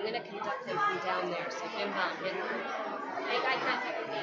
going to conduct them from down there. So bim bam, make eye contact with me.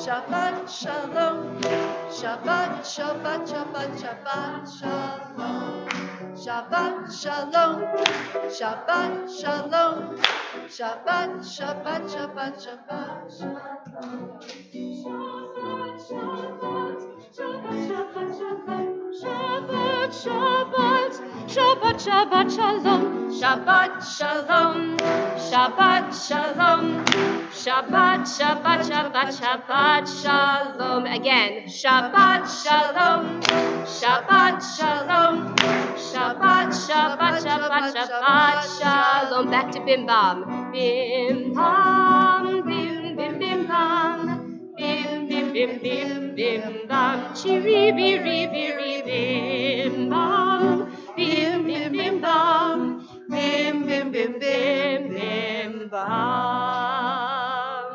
Shabbat shalom, Shabbat, Shabbat, Shabbat, Shabbat shalom, Shabbat shalom, Shabbat shalom, Shabbat, Shabbat, Shabbat, Shabbat shalom. Shabbat, Shabbat, Shabbat, Shabbat, Shalom, Shabbat, Shalom, Shabbat, Shalom, Shabbat, Shabbat, Shabbat, Shabbat, Shalom. Again, Shabbat, Shalom, Shabbat, Shalom, Shabbat, Shabbat, Shabbat, Shabbat, Shalom. Back to Bim Bam. Bim Bam, Bim, Bim, Bim Bam. Bim, bim, bim, bim, bim, bam, chiri, biri, biri, bim, bam, bim, bim, bim, bam, bim, bim, bim, bim, bim, bam.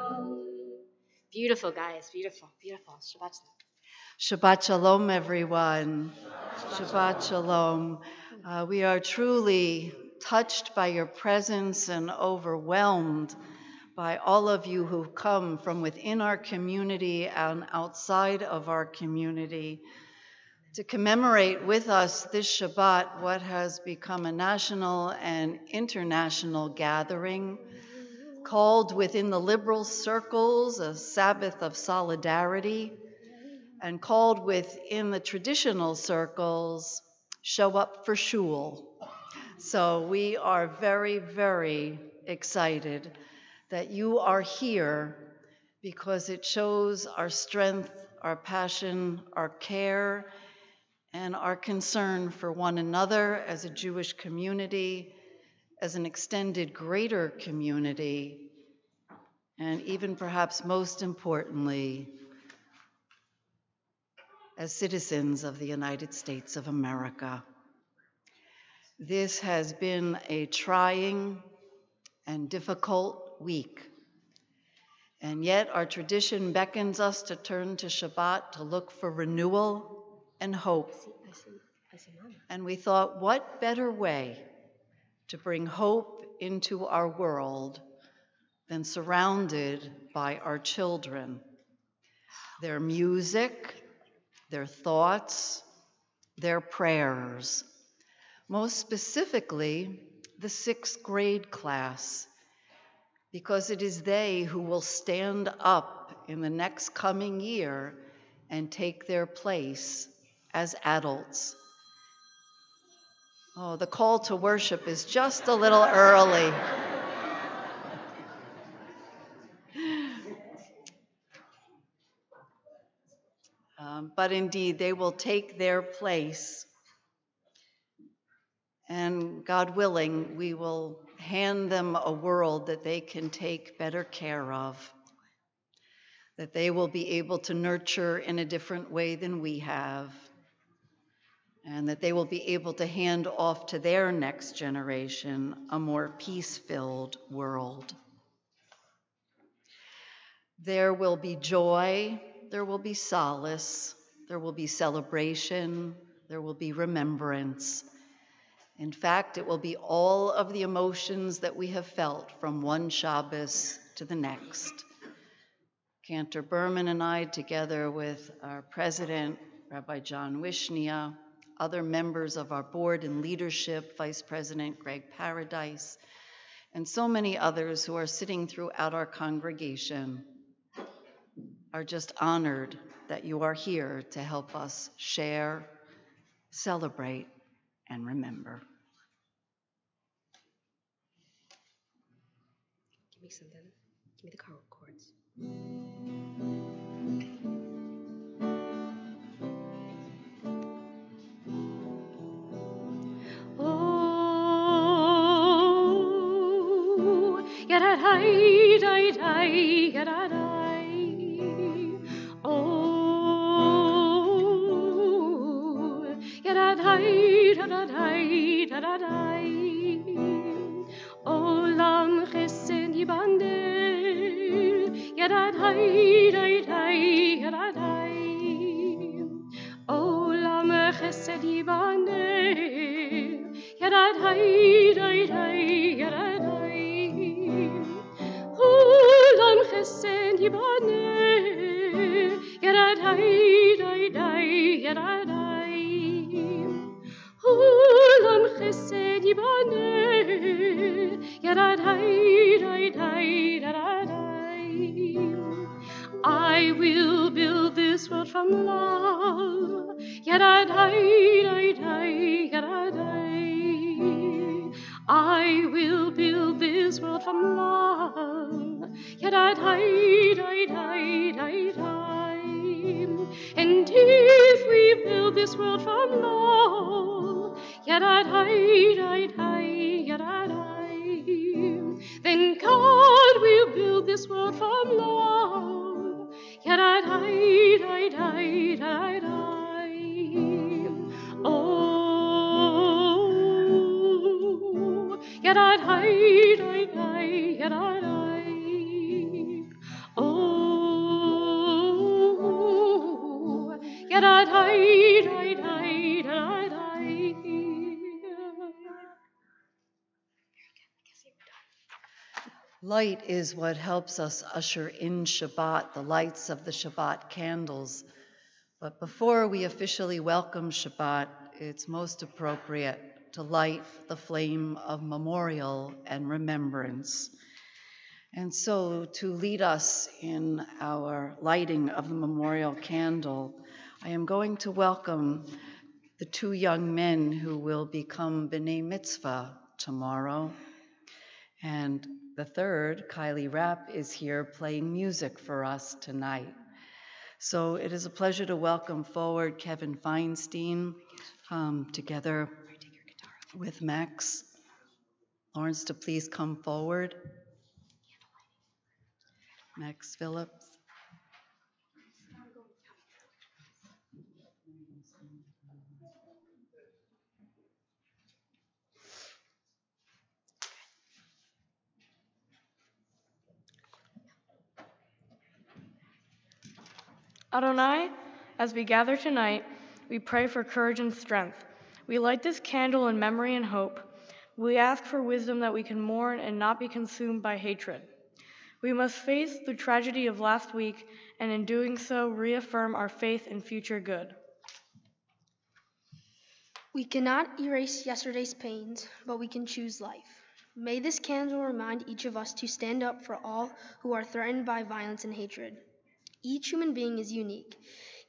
Beautiful, guys. Beautiful, beautiful. Shabbat shalom. Shabbat shalom, everyone. Shabbat shalom. We are truly touched by your presence and overwhelmed by all of you who've come from within our community and outside of our community to commemorate with us this Shabbat what has become a national and international gathering called within the liberal circles a Sabbath of solidarity, and called within the traditional circles, show up for shul. So we are very, very excited that you are here because it shows our strength, our passion, our care, and our concern for one another as a Jewish community, as an extended greater community, and even perhaps most importantly, as citizens of the United States of America. This has been a trying and difficult week, and yet our tradition beckons us to turn to Shabbat to look for renewal and hope. And we thought, what better way to bring hope into our world than surrounded by our children, their music, their thoughts, their prayers. Most specifically, the 6th grade class, because it is they who will stand up in the next coming year and take their place as adults. Oh, the call to worship is just a little early. But indeed, they will take their place. And God willing, we will hand them a world that they can take better care of, that they will be able to nurture in a different way than we have, and that they will be able to hand off to their next generation a more peace-filled world. There will be joy, there will be solace, there will be celebration, there will be remembrance. In fact, it will be all of the emotions that we have felt from one Shabbos to the next. Cantor Berman and I, together with our president, Rabbi John Wishnia, other members of our board and leadership, Vice President Greg Paradise, and so many others who are sitting throughout our congregation, are just honored that you are here to help us share, celebrate, and remember. Give me something. Give me the chords. Olam chesed yibande, Olam chesed yibande, Olam chesed yibande, Olam chesed yibane, I will build this world from love, I will build this world from love, and if we build this world from love, then God will build this world from love, oh, Light is what helps us usher in Shabbat, the lights of the Shabbat candles. But before we officially welcome Shabbat, it's most appropriate to light the flame of memorial and remembrance. And so, to lead us in our lighting of the memorial candle, I am going to welcome the two young men who will become B'nai Mitzvah tomorrow. And the third, Kylie Rapp, is here playing music for us tonight. So it is a pleasure to welcome forward Kevin Feinstein, together with Max Lawrence, to please come forward. Max Phillips. Adonai, as we gather tonight, we pray for courage and strength. We light this candle in memory and hope. We ask for wisdom that we can mourn and not be consumed by hatred. We must face the tragedy of last week, and in doing so, reaffirm our faith in future good. We cannot erase yesterday's pains, but we can choose life. May this candle remind each of us to stand up for all who are threatened by violence and hatred. Each human being is unique.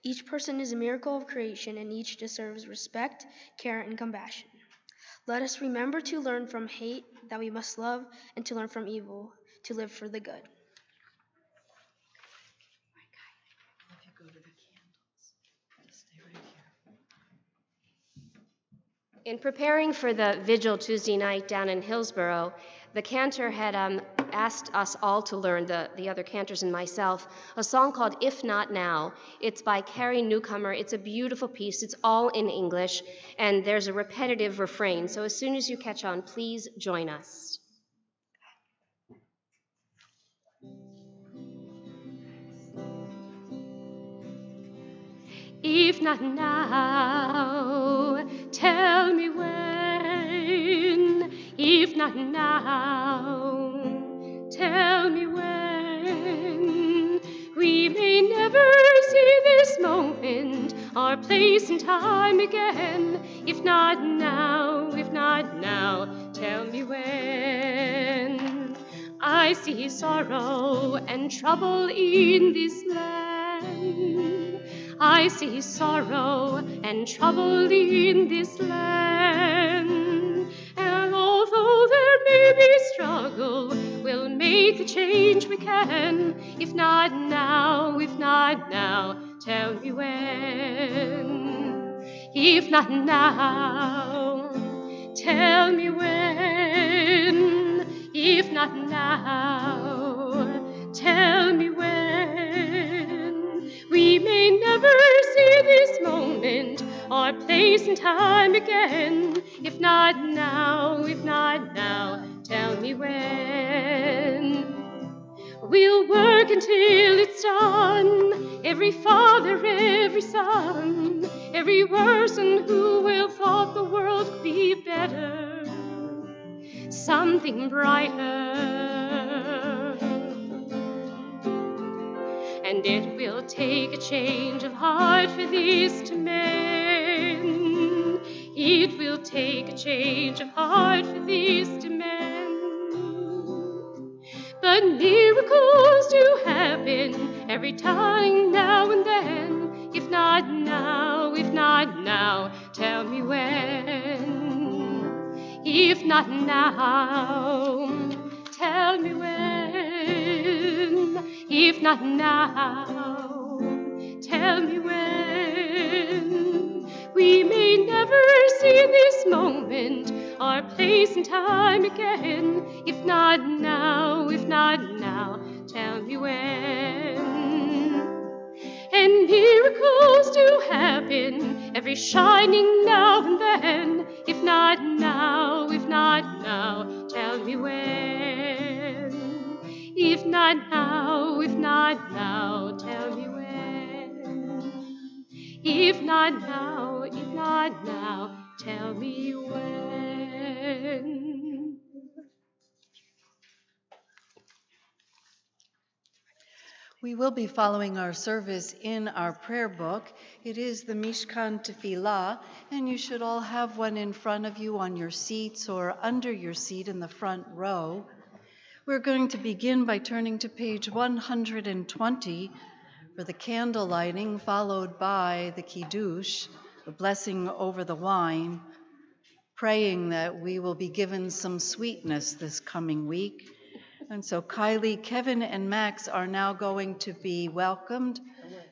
Each person is a miracle of creation, and each deserves respect, care, and compassion. Let us remember to learn from hate that we must love, and to learn from evil to live for the good. In preparing for the vigil Tuesday night down in Hillsborough, the cantor had asked us all to learn, the other cantors and myself, a song called If Not Now. It's by Carrie Newcomer. It's a beautiful piece. It's all in English, and there's a repetitive refrain. So as soon as you catch on, please join us. If not now, tell me when. If not now, tell me when. We may never see this moment, our place and time again. If not now, tell me when. I see sorrow and trouble in this land. I see sorrow and trouble in this land. And although there may be struggle, we'll make the change we can. If not now, tell me when. If not now, tell me when. If not now, tell me when. We may never see this moment or place and time again. If not now, tell me when. We'll work until it's done. Every father, every son, every person who will thought the world could be better, something brighter. And it will take a change of heart for this to mend. It will take a change of heart for this to mend. But miracles do happen every time now and then. If not now, tell me when. If not now, tell me when. If not now, tell me when. We may never see this moment or place and time again. If not now, tell me when. And miracles do happen every shining now and then. If not now, tell me when. If not now, tell me when. If not now, tell me when. We will be following our service in our prayer book. It is the Mishkan Tefillah, and you should all have one in front of you on your seats or under your seat in the front row. We're going to begin by turning to page 120 for the candle lighting, followed by the Kiddush, the blessing over the wine, praying that we will be given some sweetness this coming week. And so Kylie, Kevin, and Max are now going to be welcomed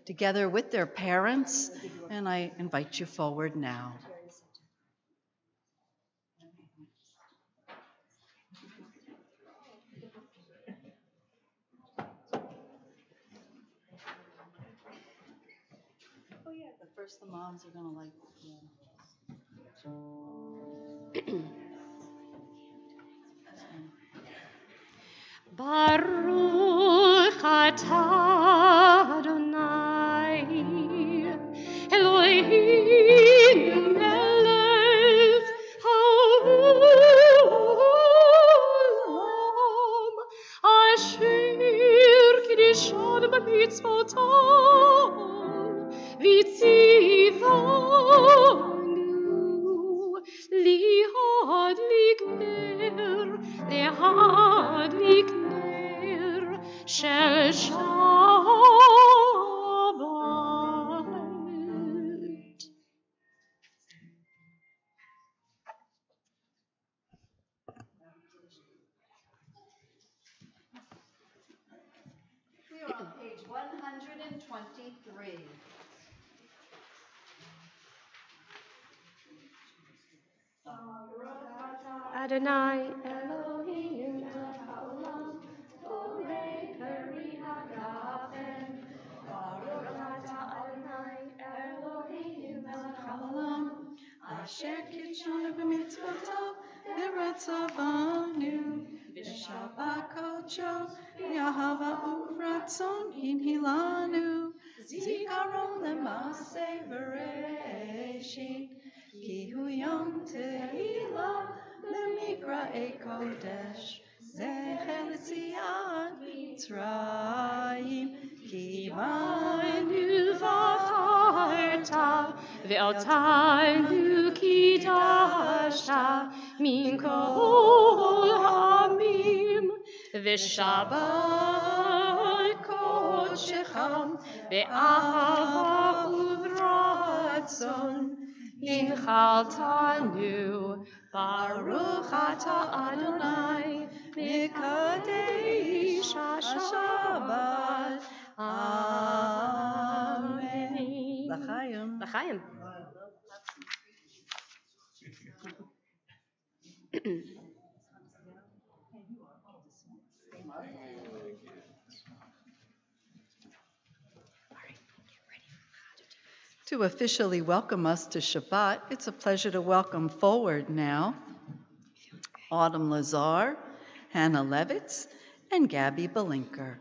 together with their parents, and I invite you forward now. Oh yeah, but first the moms are going to light the candles. Baruch atah Adonai Eloheinu melech haolam asher kiddushon b'mitzvotav v'tzivanu lihadlik ner shel Shabbat. We are on page 123. Adonai Elohim melech haolam borei peri hagafen. Baruch atah Adonai Elohim melech haolam asher kitshanu b'mitzvotav v'ratzavanu v'shabbat kodsho v'yahava uvratzon hinhilanu zikaron l'maseh v'reshit ki hu yom tehillah l'mikra'ei kodesh zecher l'tziat mitzrayim ki banu v'acharta ve'otanu kidashta min kol ha'amim v'shabbat kodshecha ve'ahava uvratzon hinchaltanu Baruch atah Adonai mekadesh Shabbat. Amen. L'chaim. L'chaim. To officially welcome us to Shabbat, it's a pleasure to welcome forward now Autumn Lazar, Hannah Levitz, and Gabby Belinker.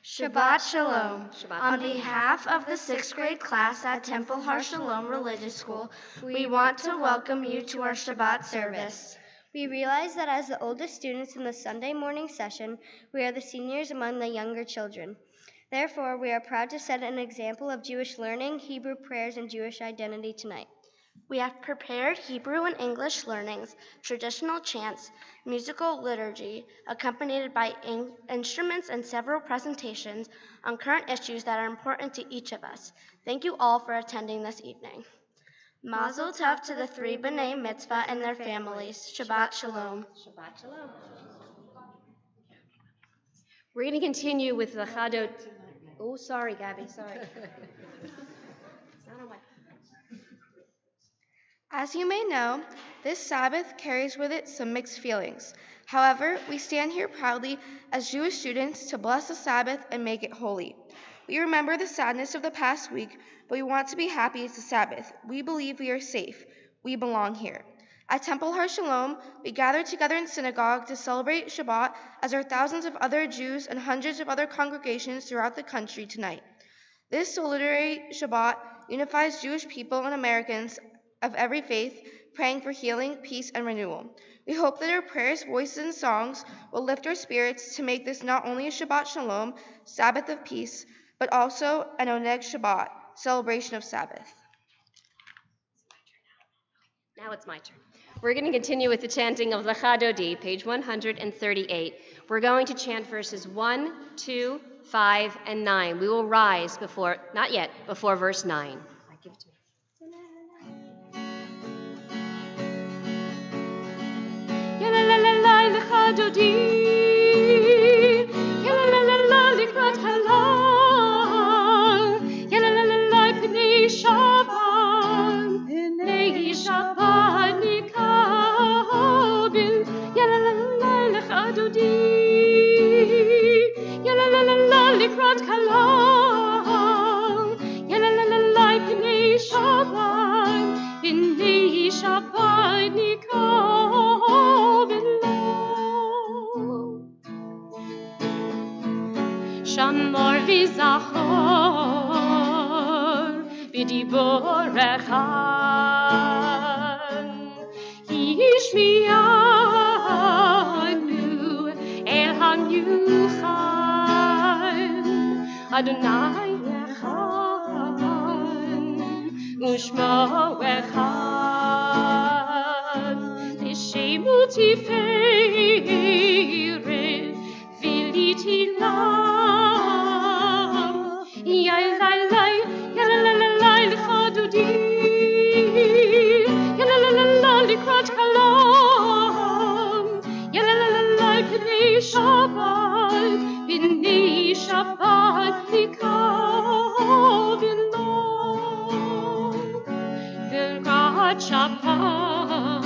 Shabbat Shalom. On behalf of the 6th grade class at Temple Har Shalom Religious School, we want to welcome you to our Shabbat service. We realize that as the oldest students in the Sunday morning session, we are the seniors among the younger children. Therefore, we are proud to set an example of Jewish learning, Hebrew prayers, and Jewish identity tonight. We have prepared Hebrew and English learnings, traditional chants, musical liturgy, accompanied by instruments and several presentations on current issues that are important to each of us. Thank you all for attending this evening. Mazel tov to the 3 B'nai Mitzvah and their families. Shabbat Shalom. Shabbat Shalom. We're going to continue with the Chadot. Oh, sorry, Gabby, sorry. It's not on my... As you may know, this Sabbath carries with it some mixed feelings. However, we stand here proudly as Jewish students to bless the Sabbath and make it holy. We remember the sadness of the past week, but we want to be happy it's the Sabbath. We believe we are safe. We belong here. At Temple Har Shalom, we gather together in synagogue to celebrate Shabbat as are thousands of other Jews and hundreds of other congregations throughout the country tonight. This solidarity Shabbat unifies Jewish people and Americans of every faith, praying for healing, peace, and renewal. We hope that our prayers, voices, and songs will lift our spirits to make this not only a Shabbat Shalom, Sabbath of peace, but also an Oneg Shabbat, celebration of Sabbath. Now it's my turn. We're going to continue with the chanting of Lechadodi, page 138. We're going to chant verses 1, 2, 5, and 9. We will rise before, not yet, before verse 9. Give it to me. Lechadodi, likrat halal, pnei Shabbat, nikabil, lechadodi, likrat halal, pnei Shabbat, nikabil. Shamor v'zachor b'diborecha Yishmianu el hamiuchal Adonai echad u'shmo echad L'shemu tiferet v'litilam Yalalai, yalalai, l'chadodi Yalalai, likrat halam Yalalai, pnei Shabbat, nikabil L'chad Shabbat,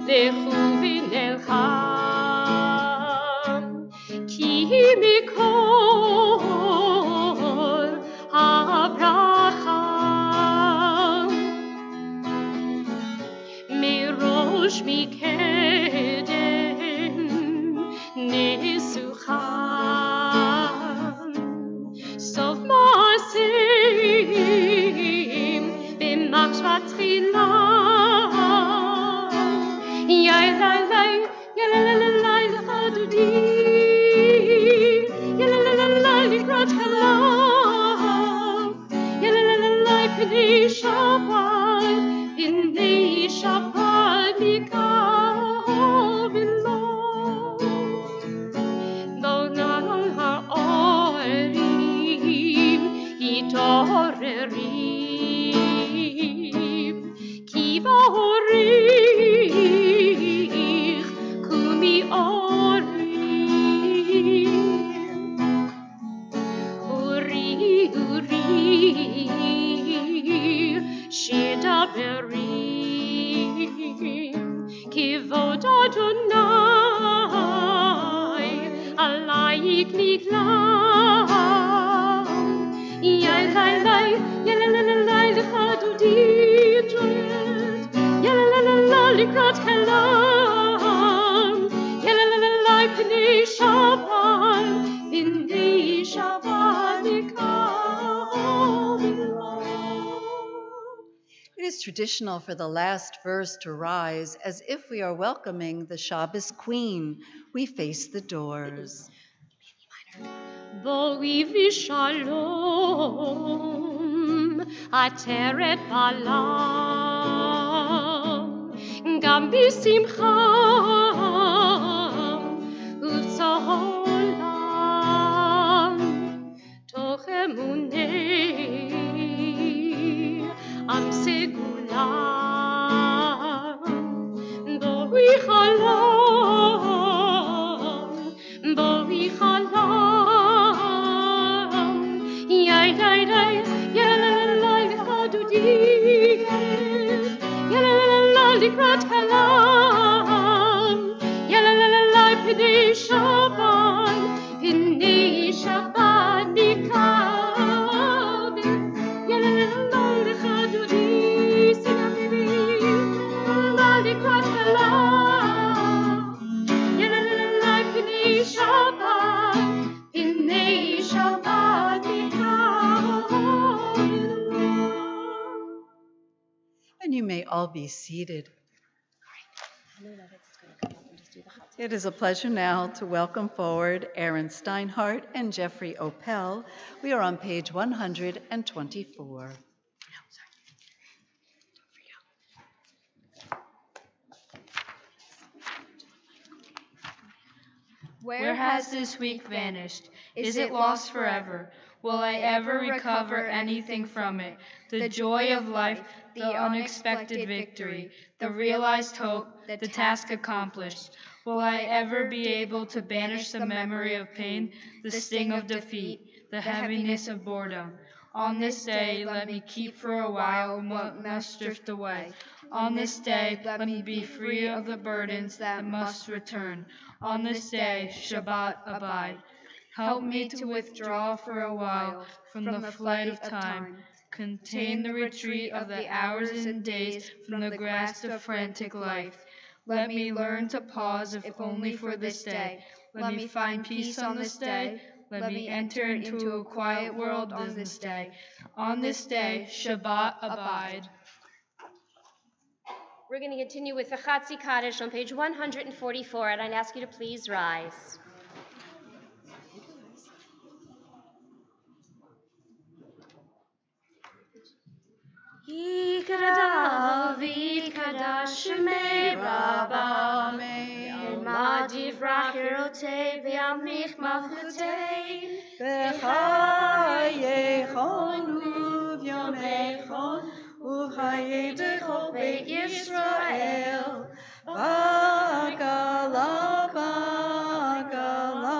lechu v'nelcham Ki mikol habracha Mirosh mikedem nesucham Sof maasim b'machshat tchila Yalalai, yalalai, l'chadodi Yalalai, likrat halam Yalalai, pnei Shabbat, nikabil L'olam ha'orim hitorerim Ki v'orich kumi orim ברי, שידברי, כבוד אדוני, עלייך נגלה. Yai לך דודי ג'ת, לקראת כלם, פני שבת, פני שבת נקרא. It is traditional for the last verse to rise as if we are welcoming the Shabbos Queen. We face the doors. בואי ושלום, עטרת בעלם, גם בשמחה ובצהולם, תוך אמוני עם סגולם. בואי חלום, בואי חלום, לקראת כלם, פני שבת, פני שבת נקרא. לך דודי סנברי, לקראת כלם, פני שבת, פני שבת And you may all be seated. It is a pleasure now to welcome forward Aaron Steinhardt and Jeffrey Opel. We are on page 124. Where has this week vanished? Is it lost forever? Will I ever recover anything from it? The joy of life, the unexpected victory, the realized hope, the task accomplished. Will I ever be able to banish the memory of pain, the sting of defeat, the heaviness of boredom? On this day, let me keep for a while what must drift away. On this day, let me be free of the burdens that must return. On this day, Shabbat abide. Help me to withdraw for a while from the flight of time. Contain the retreat of the hours and days from the grasp of frantic life. Let me learn to pause if only for this day. Let me find peace on this day. Let me enter into a quiet world on this day. On this day, Shabbat abide. We're going to continue with the Chatzi Kaddish on page 144, and I'd ask you to please rise. Yikra v'yikra shemei Rabba, Yilmad yivrach yerotei v'yamlich malchutei, V'chayechon u'vyomechon u'chayei dechol Beit Yisrael. Ba'gala, ba'gala,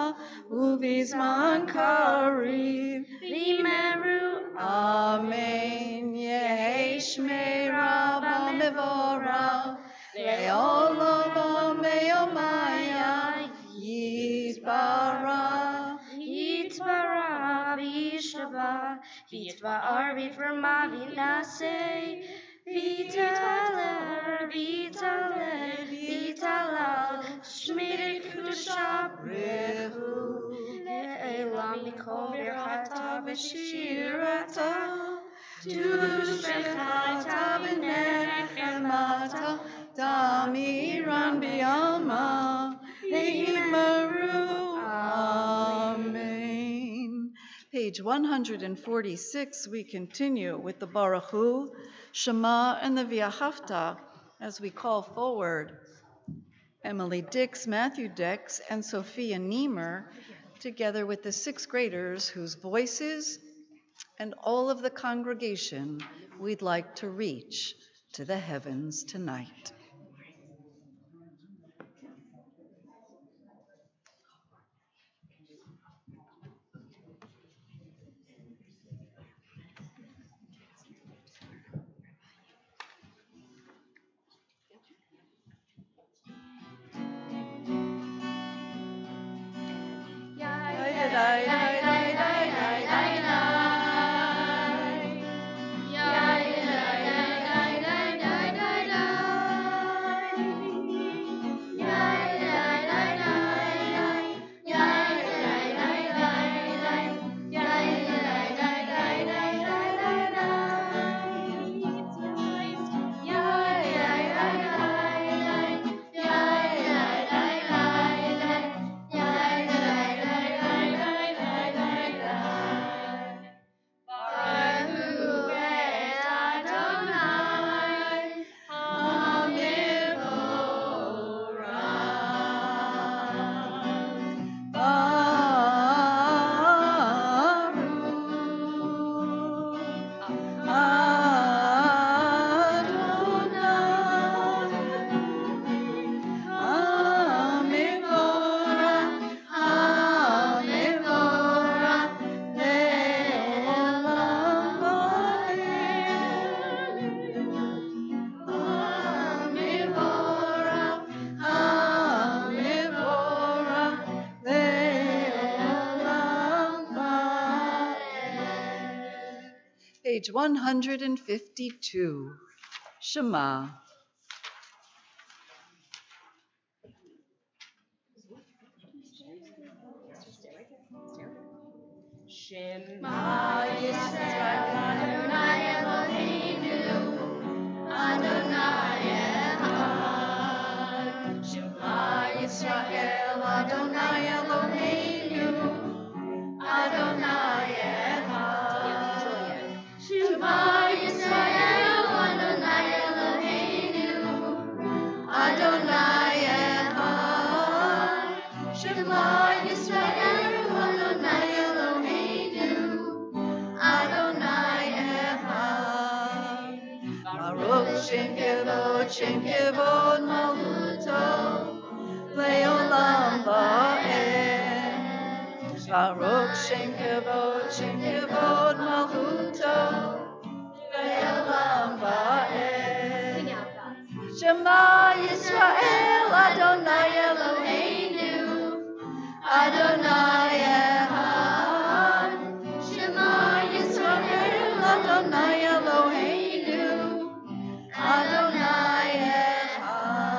u'bizman karev. V'yimeru Amen. Yehi shmei Rabba mevorach, le'olam me'omaya yitbarach. Yitbarach v'yishtabach, v'yitva'ar v'yitvarma v'yinaseh, v'yitalel, v'yitalel, v'yitalel, shmei kedusha brechu, le'elam mikol birchata v'shirata, tushbechata v'nechemata, tamiran b'yalma, v'yimaru. Amen. Page 146, we continue with the Baruch Hu, Shema, and the V'ahavta as we call forward Emily Dix, Matthew Dix, and Sophia Niemer, together with the sixth graders whose voices and all of the congregation we'd like to reach to the heavens tonight. Page 152, Shema. Shema Yisrael Adonai Eloheinu Adonai Echad. Shema Yisrael Adonai Eloheinu Adonai Echad. Shema Yisrael Adonai Eloheinu Adonai Echad. Shema Yisrael Adonai Eloheinu Adonai Echad. Baruch Shem Kevod Malchuto Le'olam Va'ed. Baruch Shem Kevod Malchuto Le'olam Va'ed. Shema Yisrael Adonai Eloheinu Adonai Echad. Shema Yisrael Adonai Eloheinu Adonai Echad.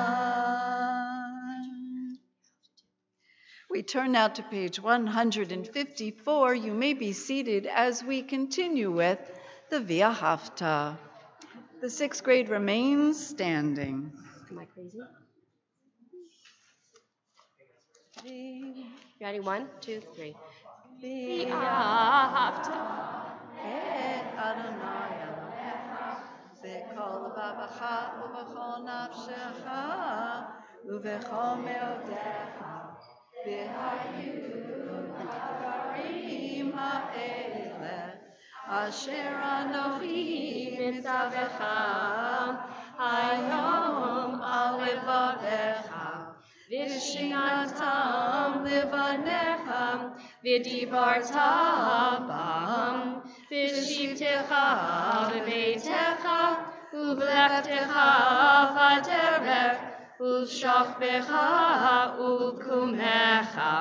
We turn now to page 154. You may be seated as we continue with the Via Hafta. The sixth grade remains standing. Am I crazy? Ready? 1, 2, 3. Via Hafta. Et Adonai Elohecha, v'kol levavecha, uv'chol nafshecha, uv'chol meodecha, v'hayu ha'dvarim ha'eleh, asher anochi mitzavecha, hayom al levavecha, v'shinatam levanecha, v'dibarta bam, v'shivtecha v'beitecha, u'v'lechtecha v'derech, u'shachbecha u'kumecha,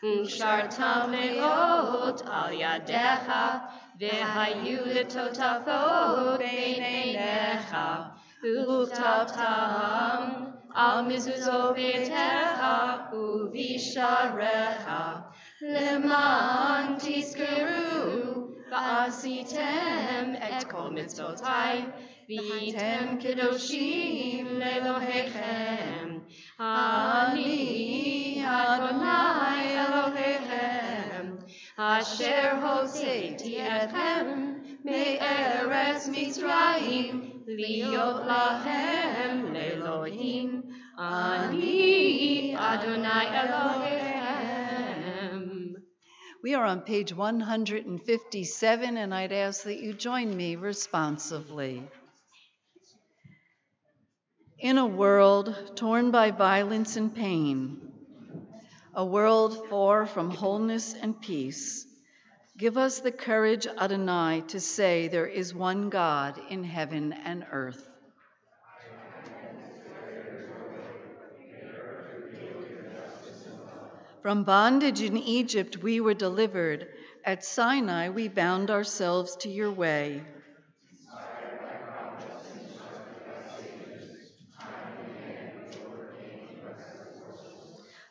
u'shartam leot al yadecha, v'hayu letotafot b'neinecha, u'chtavtam al mezuzot beitecha u'visharecha, leman tizkeru v'asitem et kol mitzvotai v'hitem kedoshim le'Elohechem. Ani Adonai Elohechem asher hoseti etchem me'eretz Mitzrayim liot lahem le'Elohim. Ani Adonai Elohechem. We are on page 157, and I'd ask that you join me responsively. In a world torn by violence and pain, a world far from wholeness and peace, give us the courage, Adonai, to say there is one God in heaven and earth. From bondage in Egypt we were delivered. At Sinai we bound ourselves to your way.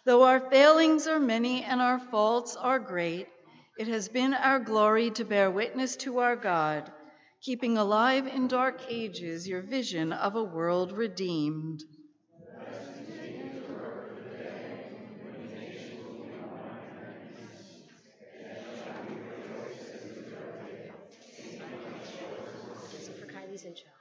Though our failings are many and our faults are great, it has been our glory to bear witness to our God, keeping alive in dark ages your vision of a world redeemed. For Kylie's intro.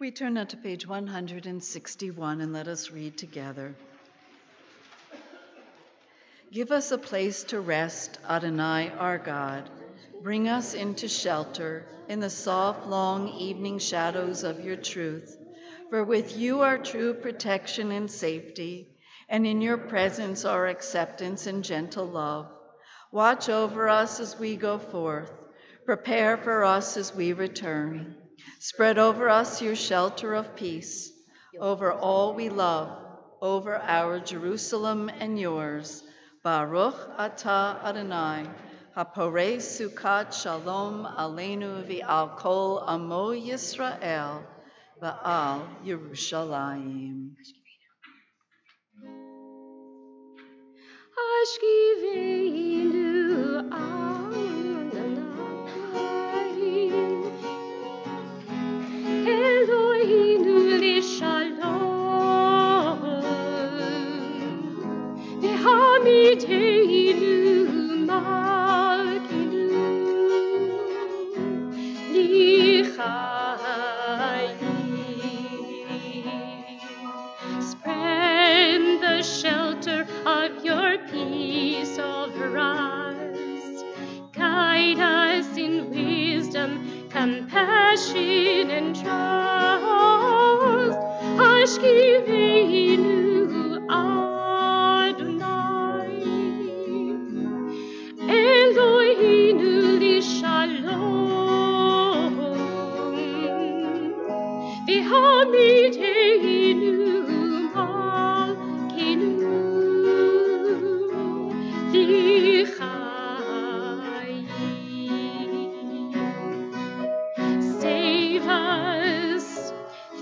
We turn now to page 161 and let us read together. Give us a place to rest, Adonai, our God. Bring us into shelter in the soft, long evening shadows of your truth. For with you are true protection and safety, and in your presence are acceptance and gentle love. Watch over us as we go forth. Prepare for us as we return. Spread over us your shelter of peace, over all we love, over our Jerusalem and yours. Baruch atah Adonai, haporei sukat shalom aleinu v'al kol amo Yisrael, v'al Yerushalayim. Ashkivenu Adonai, Eloheinu lishalom, v'hamiteinu malkeinu lichayim. Spread the shelter of your peace over us. Guide us in wisdom, compassion, and trust. Ashkivenu Adonai, Eloheinu lishalom, v'hamiteinu malkeinu lichayim. Save us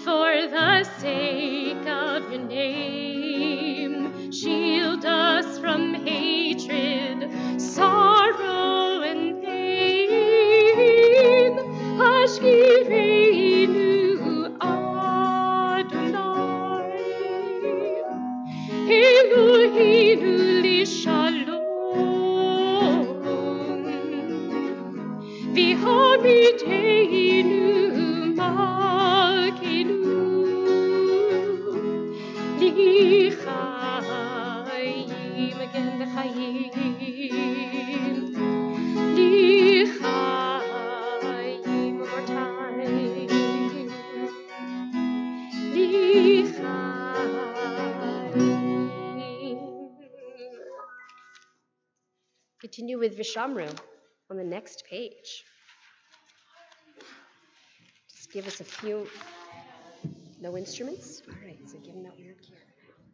for the sake of your name. Shield us from hatred, sorrow, and pain. Ashkivenu Adonai, Eloheinu lishalom, v'hamiteinu malkeinu lichayim. Again, lichayim, lichayim. One more time, lichayim. Continue with Vishamru on the next page. Just give us a few. No instruments? All right, so give them that weird cue.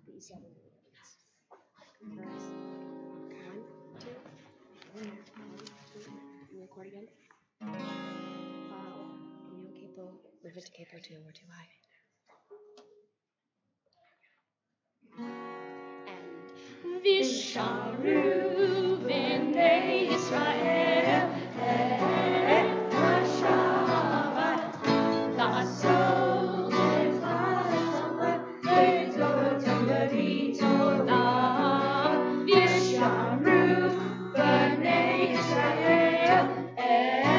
These other ones. Guys. 1, 2. 1, 2. Can you record again? Camille capo. Move it to capo 2. We're too high. And Visharu b'nei Yisrael et Shabbat la'asot et Shabbat Torah. Visharu b'nei Yisrael et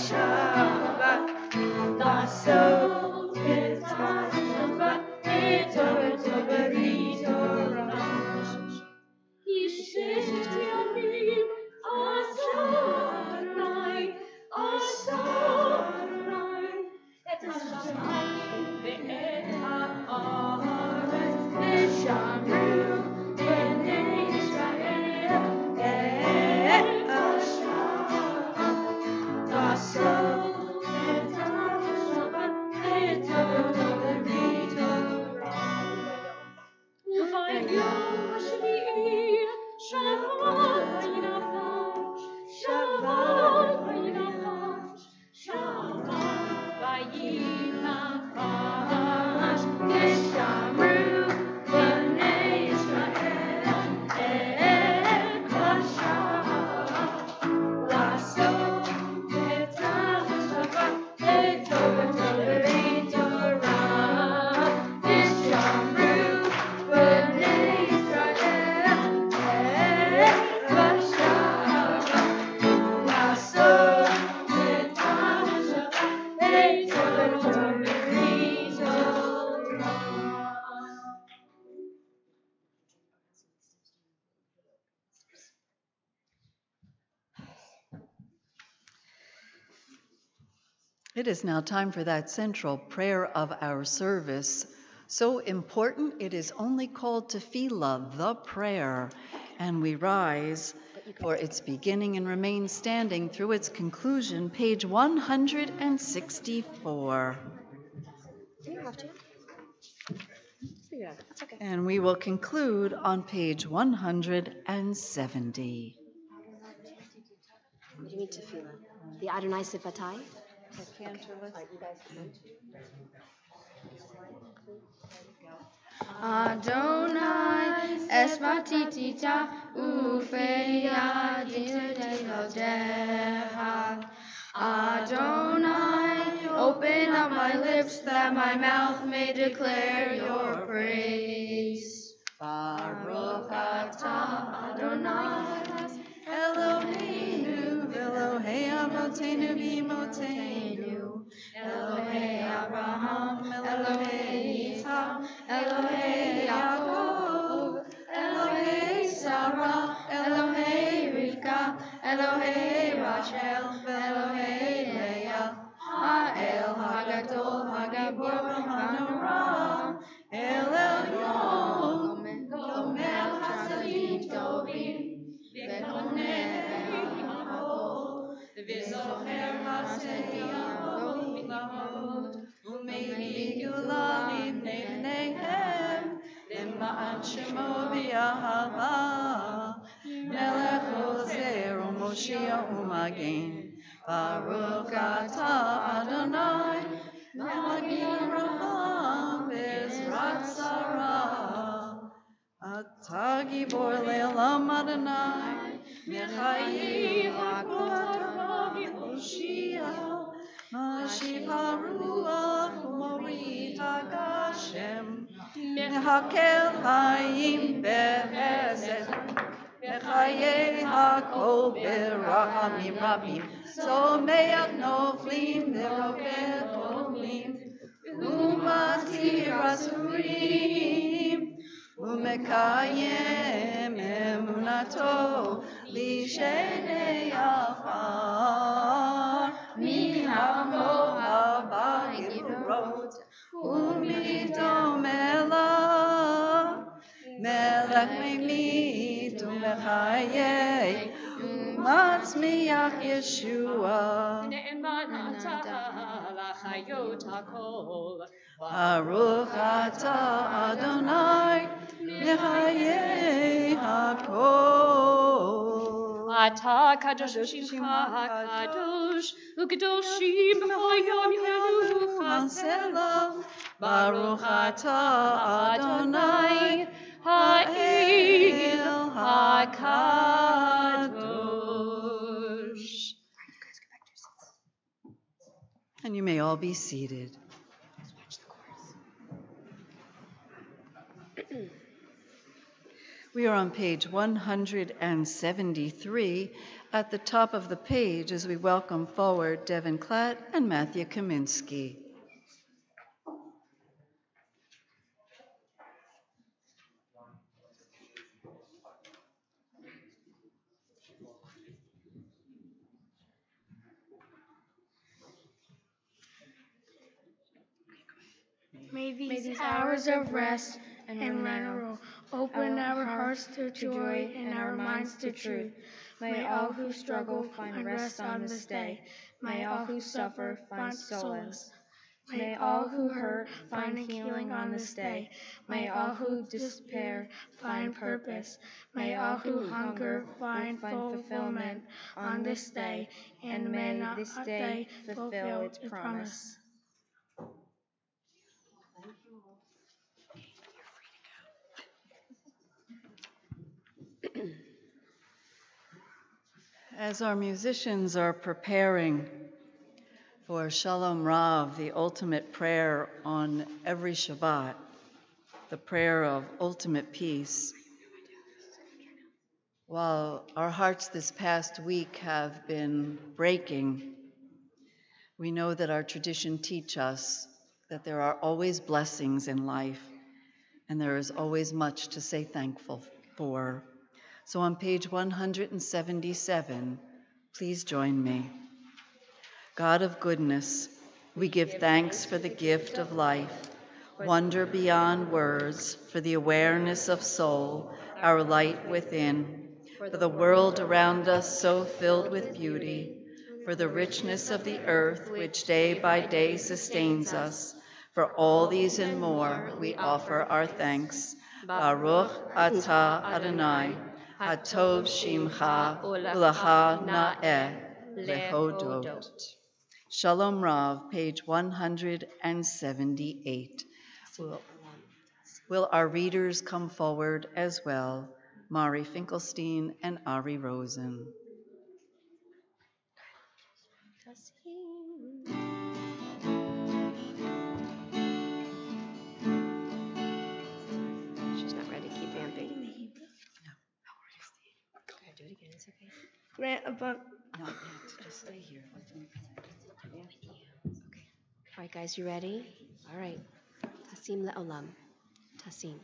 Shabbat la'asot et Shabbat Torah. It is now time for that central prayer of our service. So important, it is only called tefillah, the prayer, and we rise for its beginning and remain standing through its conclusion, page 164. Do you have to? Yeah, that's okay. And we will conclude on page 170. What do you mean tefillah? The Adonai Sifatai? Adonai esmatitita ufeya dintelodeha. Adonai, open up my lips that my mouth may declare your praise. Baruch atah Adonai Eloheinu v'Elohei Avotenu v'Imotenu, Elohei Abraham, Elohei Yitzhak, Elohei Yaakov, Elohei Sarah, Elohei Rivka, Elohei Rachel, Elohei Leah, Ha'el Hagadol Hagabor Hanorah, El Elyon, Gomer Chasadim Tovim, Ve'koneh Ha'avot, V'zocher Ha'seyavot Lamot, U'mevin Geulah Livnei Bneihem, Lema'an Shemo V'Yahava, Melech Ozer U'Moshiach U'Magen, Baruch atah Adonai, Magid Raham Be'ezrat Sarah. Atah Gibor Le'olam Adonai, Mechayev HaKol Hoshia, Mashiv HaRuach U'Morid HaGashem, Mehakel Hayim Be'ezet, Mechayev HaKol Be'rachamim Rabim, Someach Noflim Ve'ropeh Cholim, U'matir Asurim, Umekayem emunato lishenei afar mihamo haba givrot umidom elah melech memit umechayei umatzmiach Yeshua Baruch atah Adonai Mechayei HaKol. Ata kadosh shimcha kadosh, ukadoshim b'chayom yerucha selah. Baruch atah Adonai Ha'el HaKadosh. And you may all be seated. We are on page 173 at the top of the page as we welcome forward Devin Klatt and Matthew Kaminsky. May these hours of rest and renewal open our hearts to joy and our minds to truth. May all who struggle find rest on this day. May all who suffer find solace. May all who hurt find healing on this day. May all who despair find purpose. May all who hunger find fulfillment on this day. And may this day fulfill its promise. As our musicians are preparing for Shalom Rav, the ultimate prayer on every Shabbat, the prayer of ultimate peace, while our hearts this past week have been breaking, we know that our tradition teaches us that there are always blessings in life, and there is always much to say thankful for. So on page 177, please join me. God of goodness, We give thanks for the gift of life, wonder beyond words, for the awareness of soul, our light within, for the world around us so filled with beauty, for the richness of the earth which day by day sustains us. For all these and more, we offer our thanks. Baruch atah Adonai, hatov shimcha, ulacha na'eh, lehodot. Shalom Rav, page 178. Will our readers come forward as well? Mari Finkelstein and Ari Rosen. She's not ready. Keep vamping. Okay, do it again. It's okay. Grant a bunch. Not yet. Just stay here. Okay. All right, guys, you ready? All right. Tasim le'olam. Tasim.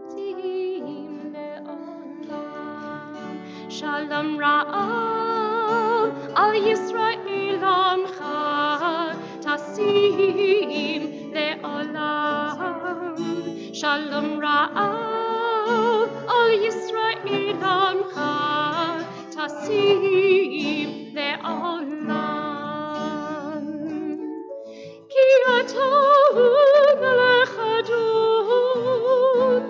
Tasim le'olam. Shalom ra'am al Yisrael amcha. Tasim le'olam. Shalom ra'am al Yisrael amcha. Tasim le'olam. Ki atah melech Adon,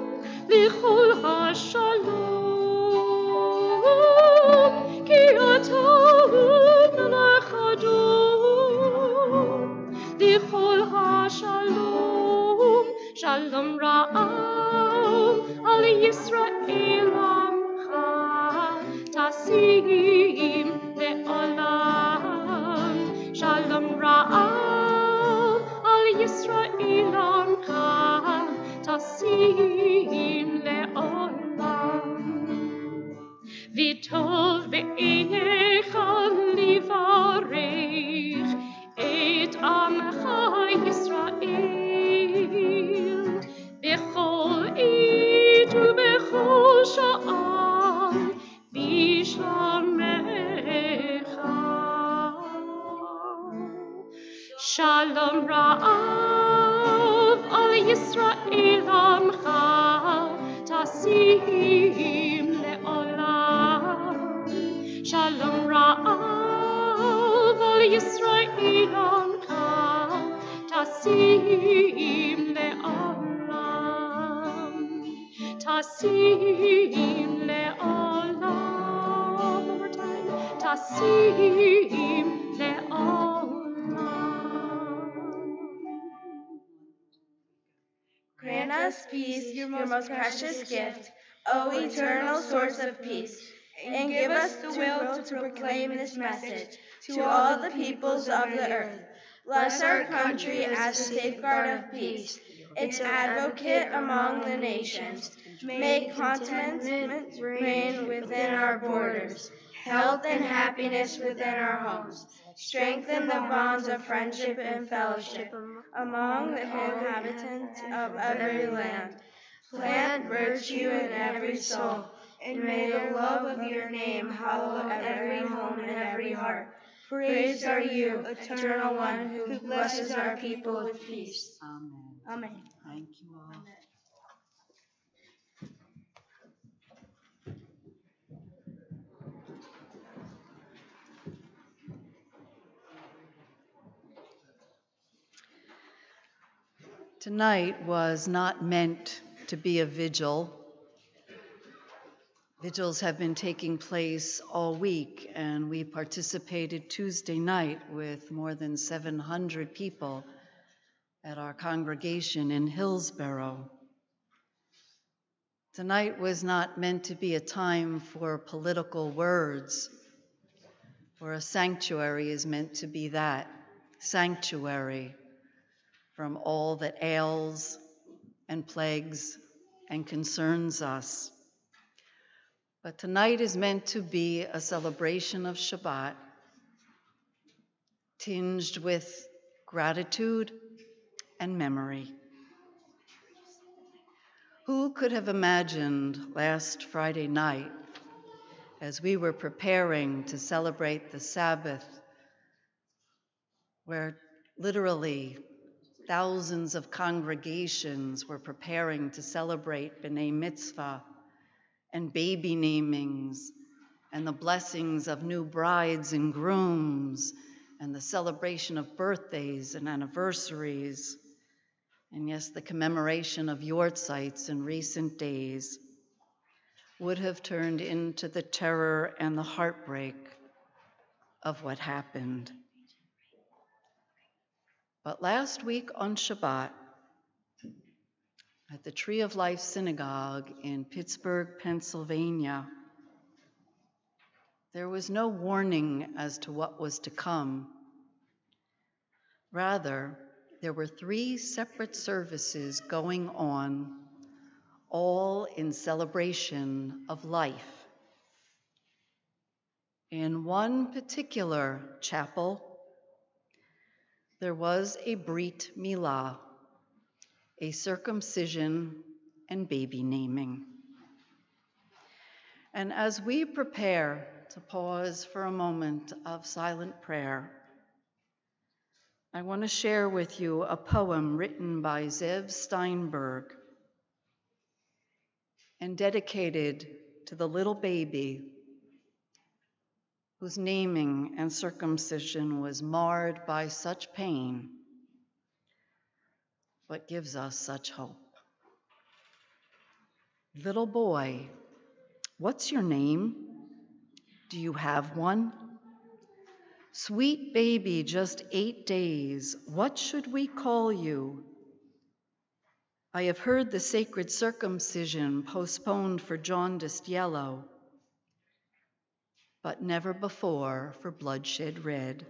lichol hashalom. Ki atah melech Adon, lichol hashalom. Shalom ra'am al Yisrael amcha. Tasim le'olam. Shalom ra'am al Yisrael amcha. Tasim le'olam. V'tov be'einecha livarech et amcha Yisrael bechol id ubechol sha'al b'shamecha. Shalom ra'av al Yisrael amcha. Tasim le'olam. Shalom ra'av al Yisrael amcha. Tasim le'olam. Tasim le'olam. One more time. Tasim le'olam. Grant us peace, your most precious gift, O eternal source of peace, and give us the will to proclaim this message to all the peoples of the earth. Bless our country as the safeguard of peace, its advocate among the nations. Make contentment reign within our borders, health and happiness within our homes. Strengthen the bonds of friendship and fellowship among the inhabitants of every land. Plant virtue in every soul, and may the love of your name hallow every home and every heart. Praised are you, eternal one, who blesses our people with peace. Amen. Amen. Thank you all. Tonight was not meant to be a vigil. Vigils have been taking place all week, and we participated Tuesday night with more than 700 people at our congregation in Hillsborough. Tonight was not meant to be a time for political words, for a sanctuary is meant to be that, sanctuary from all that ails and plagues and concerns us. But tonight is meant to be a celebration of Shabbat, tinged with gratitude and memory. Who could have imagined last Friday night, as we were preparing to celebrate the Sabbath, where Literally, thousands of congregations were preparing to celebrate B'nai Mitzvah and baby namings and the blessings of new brides and grooms and the celebration of birthdays and anniversaries, and yes, the commemoration of yortzites in recent days would have turned into the terror and the heartbreak of what happened. But last week on Shabbat, at the Tree of Life Synagogue in Pittsburgh, Pennsylvania, there was no warning as to what was to come. Rather, there were 3 separate services going on, all in celebration of life. In one particular chapel, there was a Brit Milah, a circumcision and baby naming. And as we prepare to pause for a moment of silent prayer, I want to share with you a poem written by Zev Steinberg and dedicated to the little baby whose naming and circumcision was marred by such pain, but gives us such hope. Little boy, what's your name? Do you have one? Sweet baby, just 8 days, what should we call you? I have heard the sacred circumcision postponed for jaundiced yellow, but never before for bloodshed red.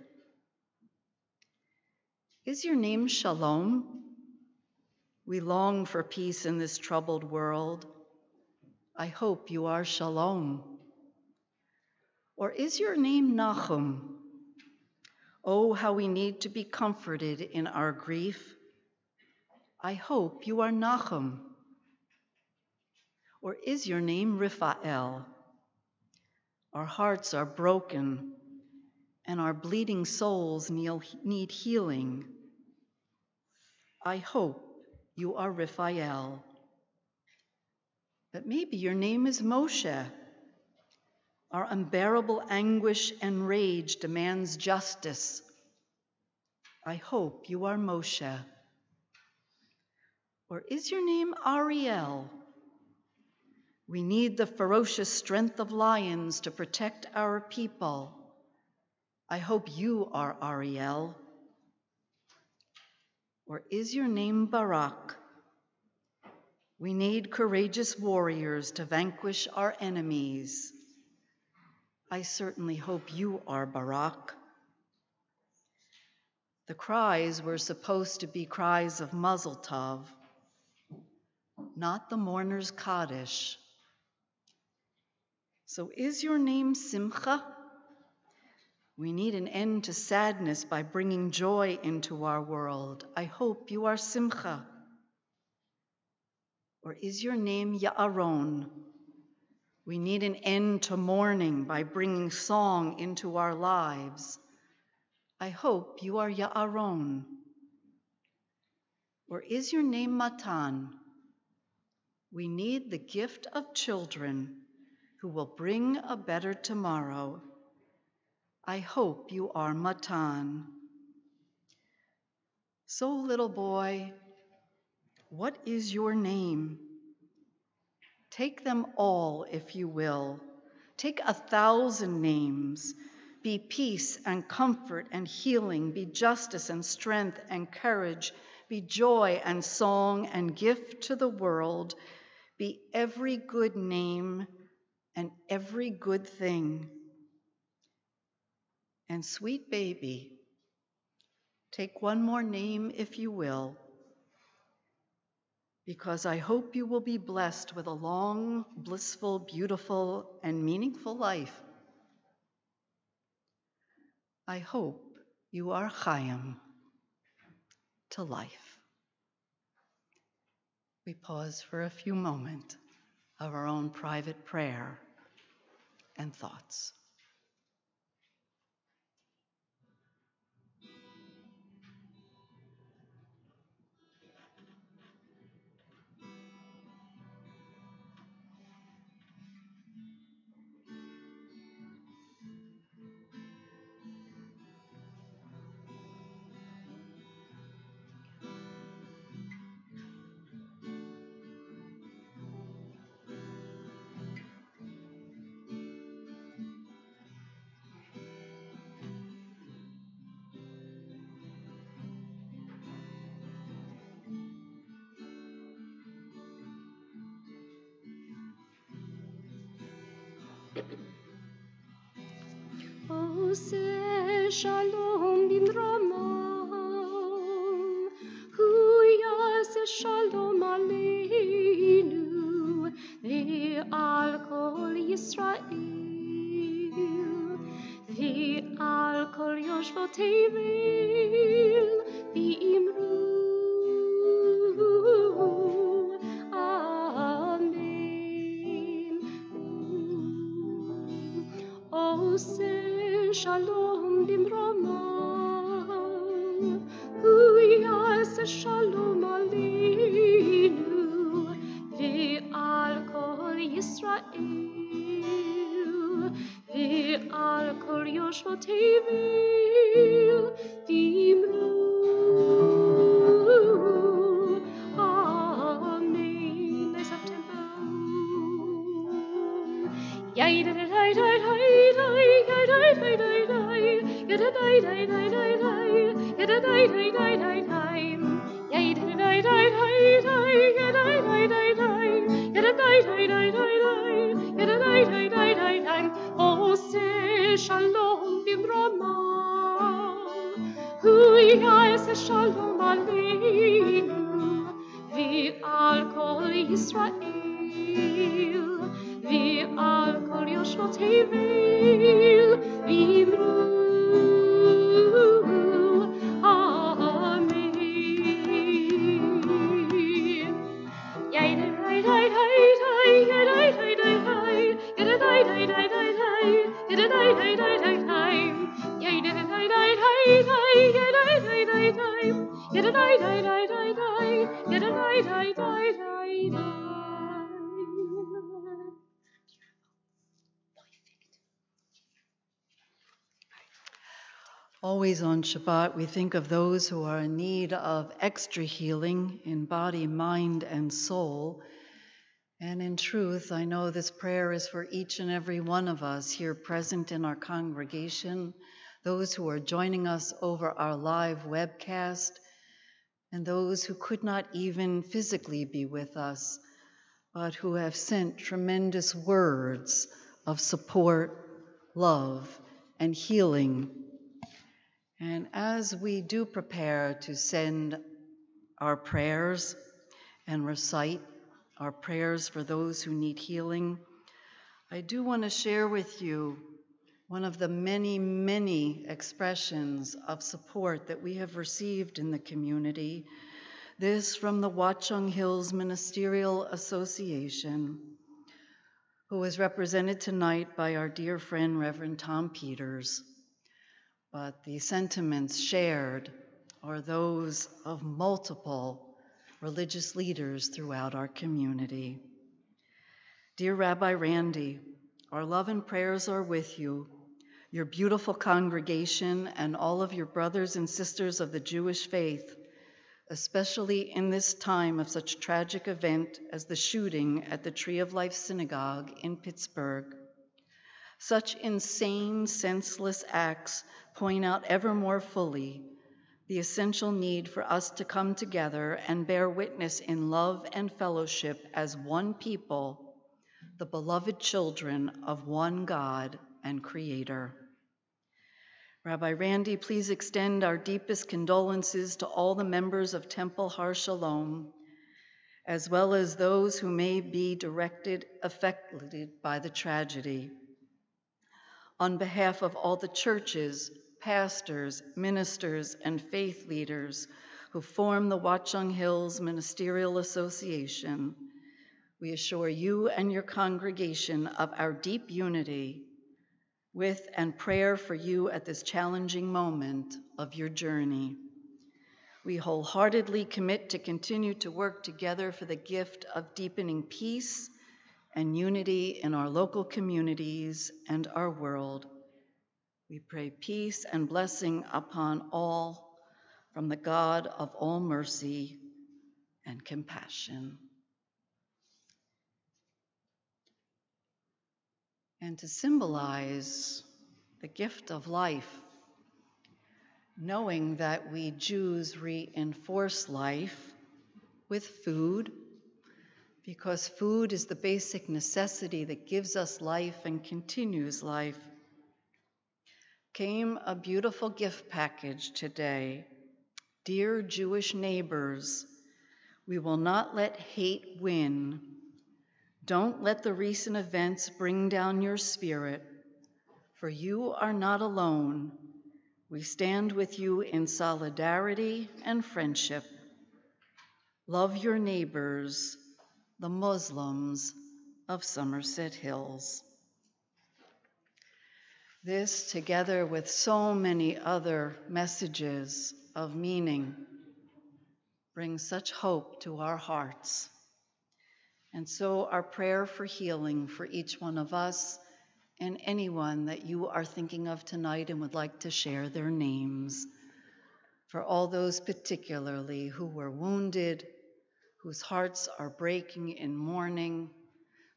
Is your name Shalom? We long for peace in this troubled world. I hope you are Shalom. Or is your name Nachum? Oh, how we need to be comforted in our grief. I hope you are Nachum. Or is your name Raphael? Our hearts are broken and our bleeding souls need healing. I hope you are Raphael. But maybe your name is Moshe. Our unbearable anguish and rage demands justice. I hope you are Moshe. Or is your name Ariel? We need the ferocious strength of lions to protect our people. I hope you are Ariel. Or is your name Barak? We need courageous warriors to vanquish our enemies. I certainly hope you are Barak. The cries were supposed to be cries of Mazel Tov, not the mourner's Kaddish. So is your name Simcha? We need an end to sadness by bringing joy into our world. I hope you are Simcha. Or is your name Ya'aron? We need an end to mourning by bringing song into our lives. I hope you are Ya'aron. Or is your name Matan? We need the gift of children who will bring a better tomorrow. I hope you are Matan. So, little boy, what is your name? Take them all, if you will. Take 1,000 names. Be peace and comfort and healing. Be justice and strength and courage. Be joy and song and gift to the world. Be every good name and every good thing. And sweet baby, take one more name if you will, because I hope you will be blessed with a long, blissful, beautiful, and meaningful life. I hope you are Chaim, to life. We pause for a few moments of our own private prayer and thoughts. Ose shalom bimramam, huyase shalom aleinu, ve'al kol Yisrael, ve'al kol yoshvot Tevel, ve'imru, Amen. Ose shalom bimramam, huyase shalom aleinu, ve'al kol Yisrael, ve'al kol yoshvot Tevel, v'imru, Amen. Nice up tempo. Shalom bimramah, shalom aleinu, ve'al kol Yisrael, ve'al kol yoshvot Tevel, v'imru, Amen. Always on Shabbat, we think of those who are in need of extra healing in body, mind, and soul. And in truth, I know this prayer is for each and every one of us here present in our congregation, those who are joining us over our live webcast, and those who could not even physically be with us, but who have sent tremendous words of support, love, and healing. And as we do prepare to send our prayers and recite our prayers for those who need healing, I do want to share with you one of the many, many expressions of support that we have received in the community. This from the Watchung Hills Ministerial Association, who is represented tonight by our dear friend, Reverend Tom Peters. But the sentiments shared are those of multiple religious leaders throughout our community. Dear Rabbi Randy, our love and prayers are with you, your beautiful congregation, and all of your brothers and sisters of the Jewish faith, especially in this time of such tragic event as the shooting at the Tree of Life Synagogue in Pittsburgh. Such insane, senseless acts point out ever more fully the essential need for us to come together and bear witness in love and fellowship as one people, the beloved children of one God and Creator. Rabbi Randy, please extend our deepest condolences to all the members of Temple Har Shalom, as well as those who may be affected by the tragedy. On behalf of all the churches, pastors, ministers, and faith leaders who form the Watchung Hills Ministerial Association, we assure you and your congregation of our deep unity with and prayer for you at this challenging moment of your journey. We wholeheartedly commit to continue to work together for the gift of deepening peace and unity in our local communities and our world. We pray peace and blessing upon all from the God of all mercy and compassion. And to symbolize the gift of life, knowing that we Jews reinforce life with food, because food is the basic necessity that gives us life and continues life. came a beautiful gift package today. Dear Jewish neighbors, we will not let hate win. Don't let the recent events bring down your spirit, for you are not alone. We stand with you in solidarity and friendship. Love your neighbors, the Muslims of Somerset Hills. This, together with so many other messages of meaning, brings such hope to our hearts. And so our prayer for healing for each one of us and anyone that you are thinking of tonight and would like to share their names, for all those particularly who were wounded, whose hearts are breaking in mourning,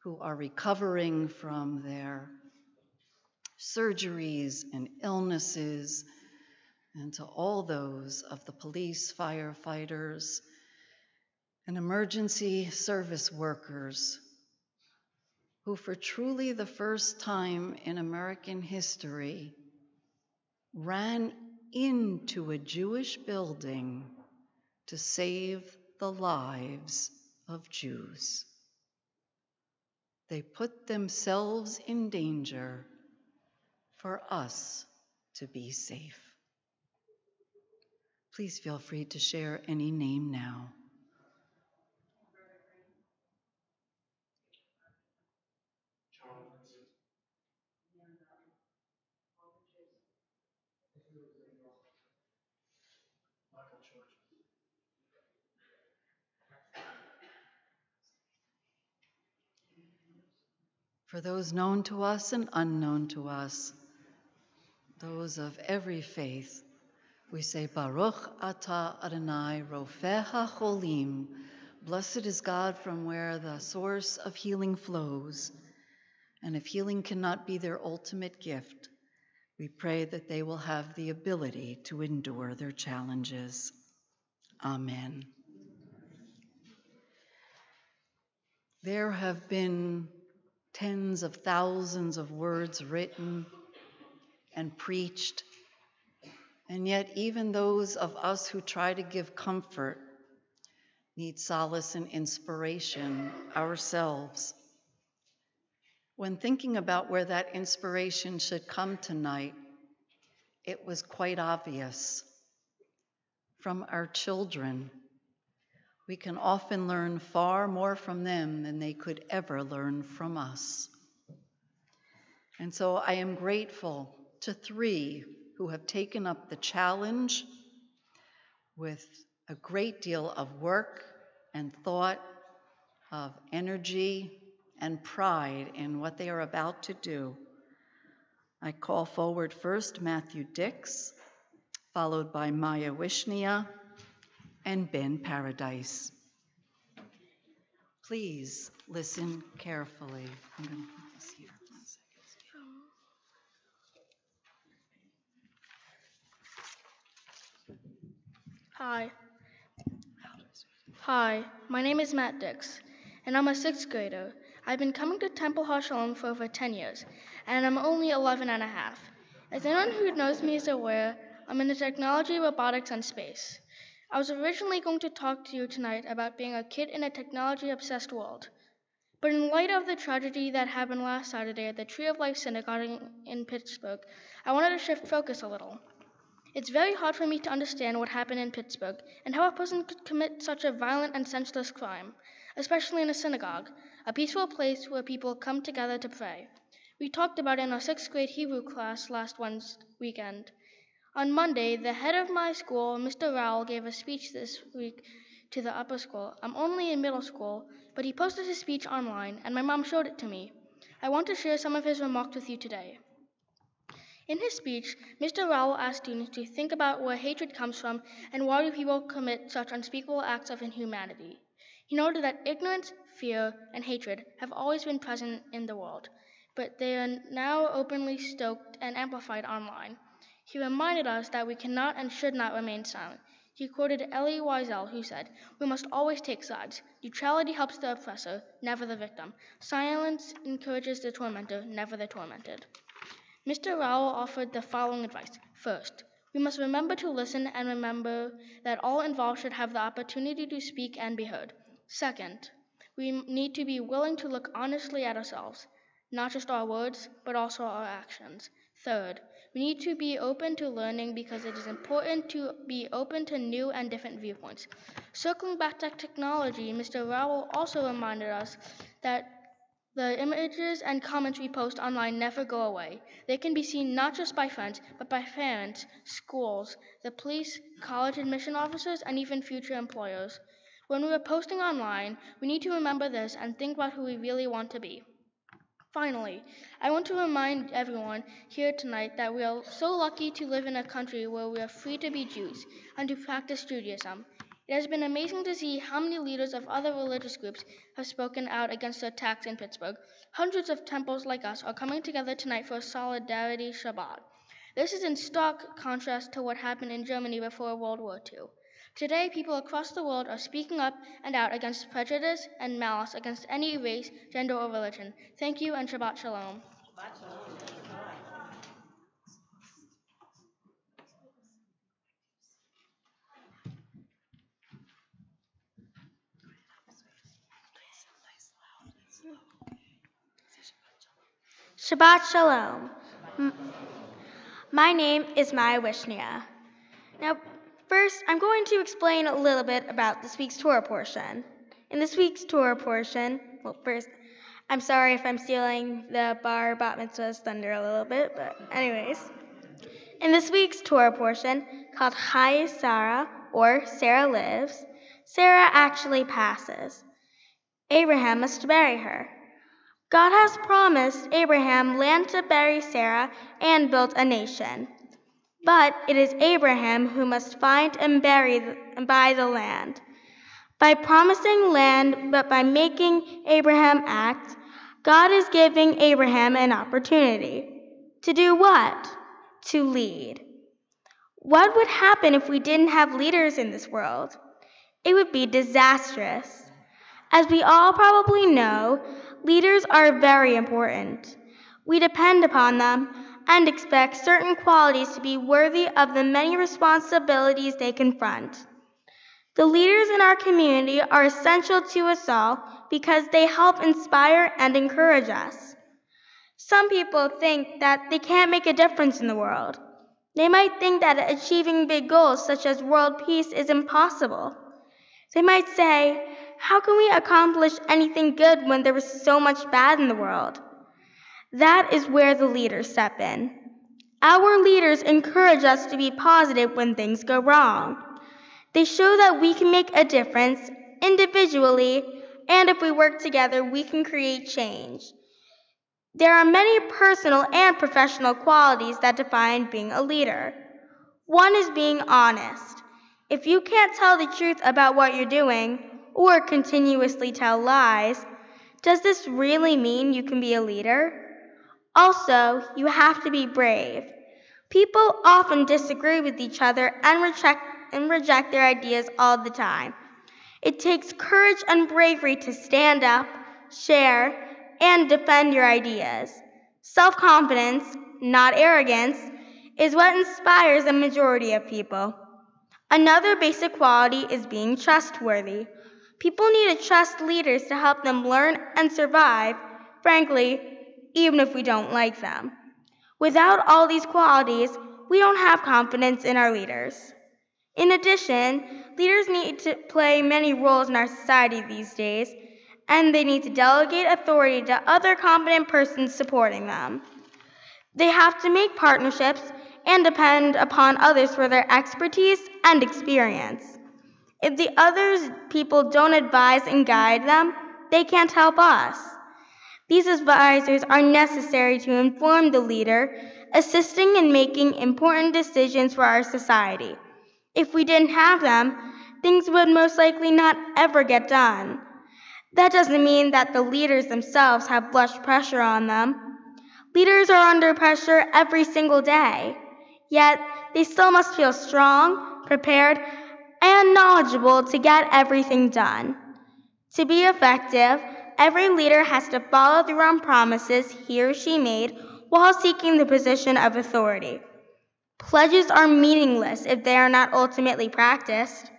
who are recovering from their surgeries and illnesses, and to all those of the police, firefighters, and emergency service workers who, for truly the first time in American history, ran into a Jewish building to save the lives of Jews. They put themselves in danger for us to be safe. Please feel free to share any name now. For those known to us and unknown to us, those of every faith, we say, Baruch atah Adonai rofeh hacholim. Blessed is God from where the source of healing flows. And if healing cannot be their ultimate gift, we pray that they will have the ability to endure their challenges. Amen. There have been tens of thousands of words written and preached, and yet even those of us who try to give comfort need solace and inspiration ourselves. When thinking about where that inspiration should come tonight, it was quite obvious. From our children. We can often learn far more from them than they could ever learn from us. And so I am grateful to three who have taken up the challenge with a great deal of work and thought, of energy and pride in what they are about to do. I call forward first Matthew Dix, followed by Maya Wishnia and Ben Paradise. Please listen carefully. I'm going to put this here. 1 second. Hi, my name is Matt Dix, and I'm a sixth grader. I've been coming to Temple Hashalom for over 10 years, and I'm only 11 and a half. As anyone who knows me is aware, I'm into technology, robotics, and space. I was originally going to talk to you tonight about being a kid in a technology-obsessed world. But in light of the tragedy that happened last Saturday at the Tree of Life Synagogue in Pittsburgh, I wanted to shift focus a little. It's very hard for me to understand what happened in Pittsburgh and how a person could commit such a violent and senseless crime, especially in a synagogue, a peaceful place where people come together to pray. We talked about it in our sixth grade Hebrew class last weekend. On Monday, the head of my school, Mr. Rowell, gave a speech this week to the upper school. I'm only in middle school, but he posted his speech online, and my mom showed it to me. I want to share some of his remarks with you today. In his speech, Mr. Rowell asked students to think about where hatred comes from and why do people commit such unspeakable acts of inhumanity. He noted that ignorance, fear, and hatred have always been present in the world, but they are now openly stoked and amplified online. He reminded us that we cannot and should not remain silent. He quoted Elie Wiesel, who said, "We must always take sides. Neutrality helps the oppressor, never the victim. Silence encourages the tormentor, never the tormented." Mr. Rowell offered the following advice. First, we must remember to listen and remember that all involved should have the opportunity to speak and be heard. Second, we need to be willing to look honestly at ourselves, not just our words, but also our actions. Third, we need to be open to learning because it is important to be open to new and different viewpoints. Circling back to technology, Mr. Rowell also reminded us that the images and comments we post online never go away. They can be seen not just by friends, but by parents, schools, the police, college admission officers, and even future employers. When we are posting online, we need to remember this and think about who we really want to be. Finally, I want to remind everyone here tonight that we are so lucky to live in a country where we are free to be Jews and to practice Judaism. It has been amazing to see how many leaders of other religious groups have spoken out against the attacks in Pittsburgh. Hundreds of temples like us are coming together tonight for a solidarity Shabbat. This is in stark contrast to what happened in Germany before World War II. Today, people across the world are speaking up and out against prejudice and malice against any race, gender, or religion. Thank you, and Shabbat Shalom. Shabbat Shalom. My name is Maya Wishnia. Now, first, I'm going to explain a little bit about this week's Torah portion. In this week's Torah portion, first, I'm sorry if I'm stealing the bar bat mitzvah's thunder a little bit, but anyways. In this week's Torah portion, called Hi Sarah, or Sarah Lives, Sarah actually passes. Abraham must bury her. God has promised Abraham land to bury Sarah and build a nation. But it is Abraham who must find and buy the land. By promising land, but by making Abraham act, God is giving Abraham an opportunity. To do what? To lead. What would happen if we didn't have leaders in this world? It would be disastrous. As we all probably know, leaders are very important. We depend upon them and expect certain qualities to be worthy of the many responsibilities they confront. The leaders in our community are essential to us all because they help inspire and encourage us. Some people think that they can't make a difference in the world. They might think that achieving big goals such as world peace is impossible. They might say, how can we accomplish anything good when there is so much bad in the world? That is where the leaders step in. Our leaders encourage us to be positive when things go wrong. They show that we can make a difference individually, and if we work together, we can create change. There are many personal and professional qualities that define being a leader. One is being honest. If you can't tell the truth about what you're doing, or continuously tell lies, does this really mean you can be a leader? Also, you have to be brave. People often disagree with each other and reject their ideas all the time. It takes courage and bravery to stand up, share, and defend your ideas. Self-confidence, not arrogance, is what inspires a majority of people. Another basic quality is being trustworthy. People need to trust leaders to help them learn and survive, frankly, even if we don't like them. Without all these qualities, we don't have confidence in our leaders. In addition, leaders need to play many roles in our society these days, and they need to delegate authority to other competent persons supporting them. They have to make partnerships and depend upon others for their expertise and experience. If the other people don't advise and guide them, they can't help us. These advisors are necessary to inform the leader, assisting in making important decisions for our society. If we didn't have them, things would most likely not ever get done. That doesn't mean that the leaders themselves have less pressure on them. Leaders are under pressure every single day, yet they still must feel strong, prepared, and knowledgeable to get everything done. To be effective, every leader has to follow through on promises he or she made while seeking the position of authority. Pledges are meaningless if they are not ultimately practiced.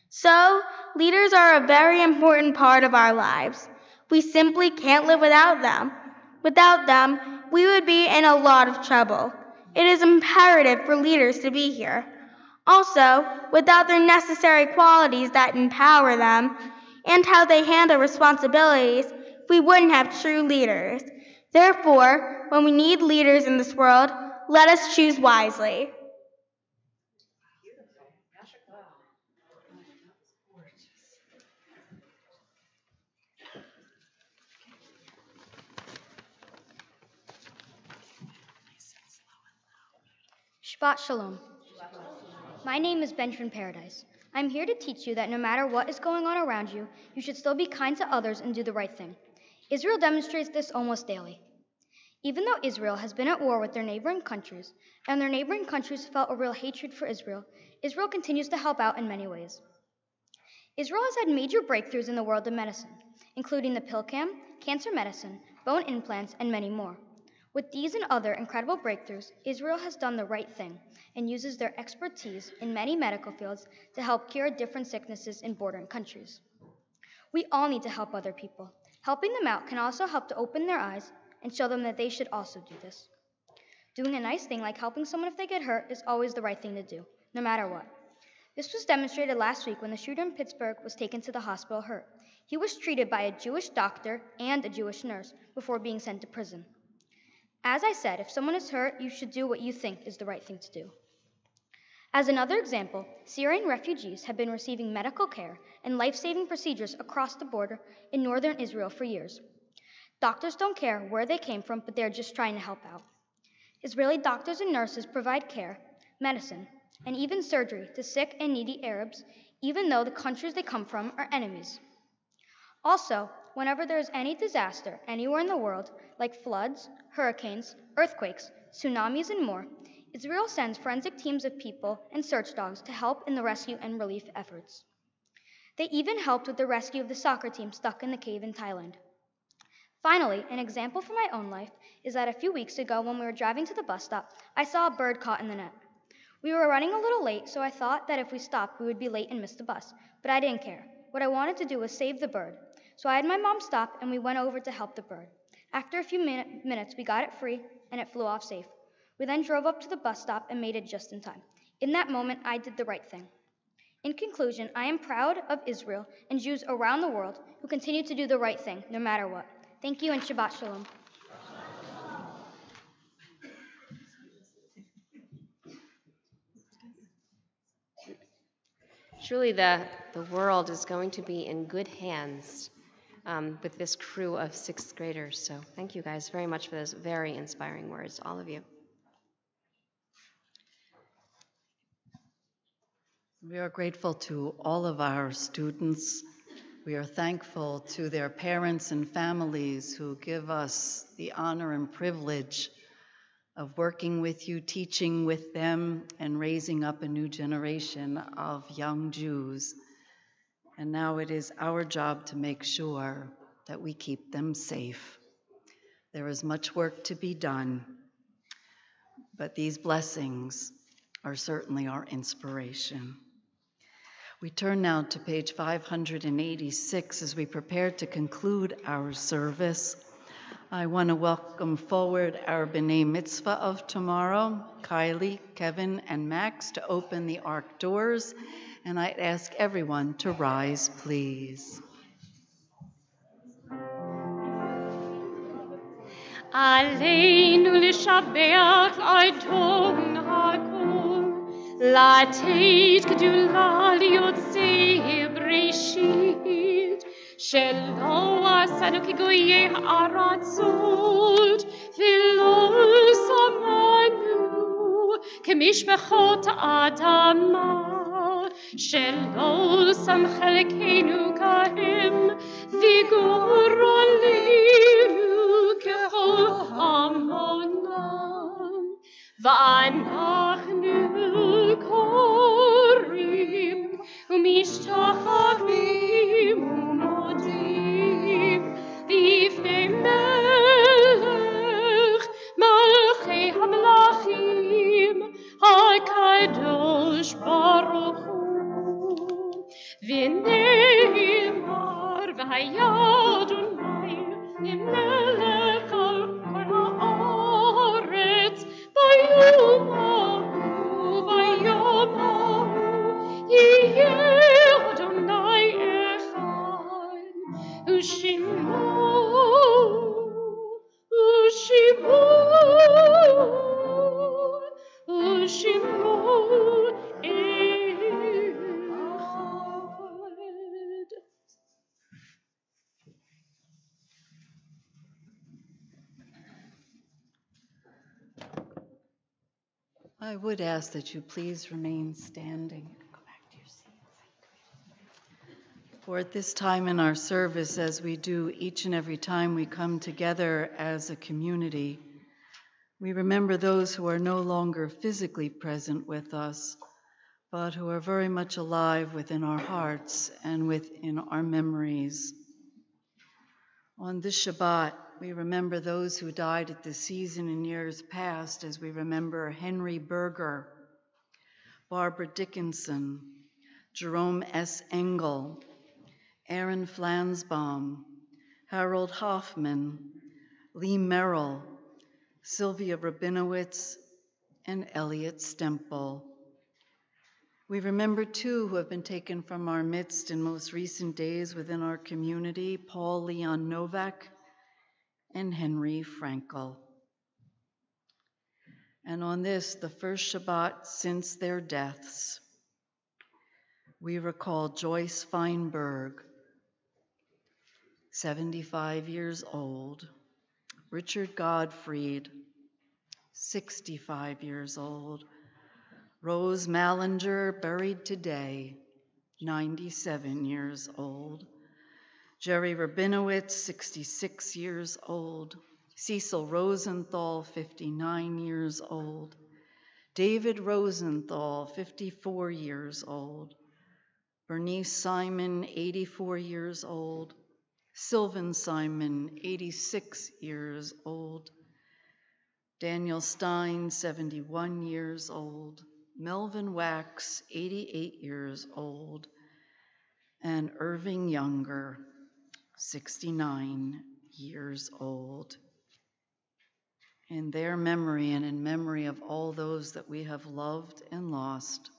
So, leaders are a very important part of our lives. We simply can't live without them. Without them, we would be in a lot of trouble. It is imperative for leaders to be here. Also, without their necessary qualities that empower them and how they handle responsibilities, we wouldn't have true leaders. Therefore, when we need leaders in this world, let us choose wisely. Shabbat Shalom. My name is Benjamin Paradise. I'm here to teach you that no matter what is going on around you, you should still be kind to others and do the right thing. Israel demonstrates this almost daily. Even though Israel has been at war with their neighboring countries, and their neighboring countries felt a real hatred for Israel, Israel continues to help out in many ways. Israel has had major breakthroughs in the world of medicine, including the PillCam, cancer medicine, bone implants, and many more. With these and other incredible breakthroughs, Israel has done the right thing and uses their expertise in many medical fields to help cure different sicknesses in bordering countries. We all need to help other people. Helping them out can also help to open their eyes and show them that they should also do this. Doing a nice thing like helping someone if they get hurt is always the right thing to do, no matter what. This was demonstrated last week when the shooter in Pittsburgh was taken to the hospital hurt. He was treated by a Jewish doctor and a Jewish nurse before being sent to prison. As I said, if someone is hurt, you should do what you think is the right thing to do. As another example, Syrian refugees have been receiving medical care and life-saving procedures across the border in northern Israel for years. Doctors don't care where they came from, but they're just trying to help out. Israeli doctors and nurses provide care, medicine, and even surgery to sick and needy Arabs, even though the countries they come from are enemies. Also, whenever there is any disaster anywhere in the world, like floods, hurricanes, earthquakes, tsunamis, and more, Israel sends forensic teams of people and search dogs to help in the rescue and relief efforts. They even helped with the rescue of the soccer team stuck in the cave in Thailand. Finally, an example from my own life is that a few weeks ago when we were driving to the bus stop, I saw a bird caught in the net. We were running a little late, so I thought that if we stopped, we would be late and miss the bus, but I didn't care. What I wanted to do was save the bird. So I had my mom stop, and we went over to help the bird. After a few minutes, we got it free, and it flew off safe. We then drove up to the bus stop and made it just in time. In that moment, I did the right thing. In conclusion, I am proud of Israel and Jews around the world who continue to do the right thing, no matter what. Thank you, and Shabbat Shalom. Truly, the world is going to be in good hands with this crew of sixth graders. So thank you guys very much for those very inspiring words, all of you. We are grateful to all of our students. We are thankful to their parents and families who give us the honor and privilege of working with you, teaching with them, and raising up a new generation of young Jews. And now it is our job to make sure that we keep them safe. There is much work to be done, but these blessings are certainly our inspiration. We turn now to page 586 as we prepare to conclude our service. I want to welcome forward our B'nai Mitzvah of tomorrow, Kylie, Kevin, and Max, to open the Ark doors. And I ask everyone to rise, please. Aleinu l'shabeach adon hakol, lateit gdula liyotzei breshit, shelo asanu kigoyeh aratzot, v'lo samanu k'mishpachot adama, shelo sam chelkeinu kahem, v'goralenu ככל המונם, ואנחנו קוראים ומשתחווים ומודים בפני מלך Vayomar v'hayadonai melech al kol haaretz Vayomaru Yeh Adonai echad Ushimo Echad. I would ask that you please remain standing. Go back to your seats. For at this time in our service, as we do each and every time we come together as a community, we remember those who are no longer physically present with us, but who are very much alive within our hearts and within our memories. On this Shabbat, we remember those who died at this season in years past, as we remember Henry Berger, Barbara Dickinson, Jerome S. Engel, Aaron Flansbaum, Harold Hoffman, Lee Merrill, Sylvia Rabinowitz, and Elliot Stempel. We remember two who have been taken from our midst in most recent days within our community, Paul Leon Novak and Henry Frankel. And on this, the first Shabbat since their deaths, we recall Joyce Feinberg, 75 years old, Richard Godfried, 65 years old, Rose Mallinger, buried today, 97 years old, Jerry Rabinowitz, 66 years old, Cecil Rosenthal, 59 years old, David Rosenthal, 54 years old, Bernice Simon, 84 years old, Sylvan Simon, 86 years old, Daniel Stein, 71 years old, Melvin Wax, 88 years old, and Irving Younger, 69 years old. In their memory and in memory of all those that we have loved and lost,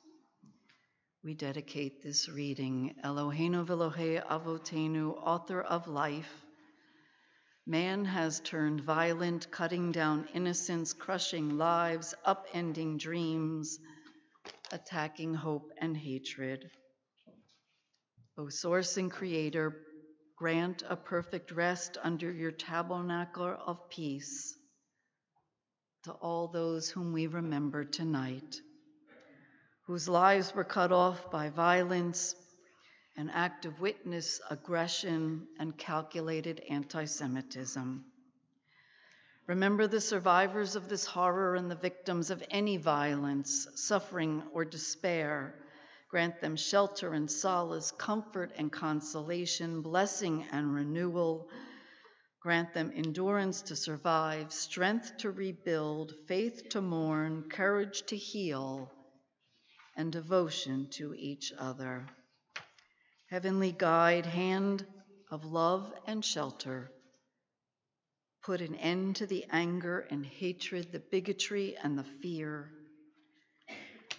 we dedicate this reading. Eloheinu v'Elohei Avotenu, author of life, man has turned violent, cutting down innocence, crushing lives, upending dreams, attacking hope and hatred. O source and creator, grant a perfect rest under your tabernacle of peace to all those whom we remember tonight, whose lives were cut off by violence, an act of witness aggression, and calculated anti-Semitism. Remember the survivors of this horror and the victims of any violence, suffering, or despair. Grant them shelter and solace, comfort and consolation, blessing and renewal. Grant them endurance to survive, strength to rebuild, faith to mourn, courage to heal, and devotion to each other. Heavenly guide, hand of love and shelter, put an end to the anger and hatred, the bigotry and the fear,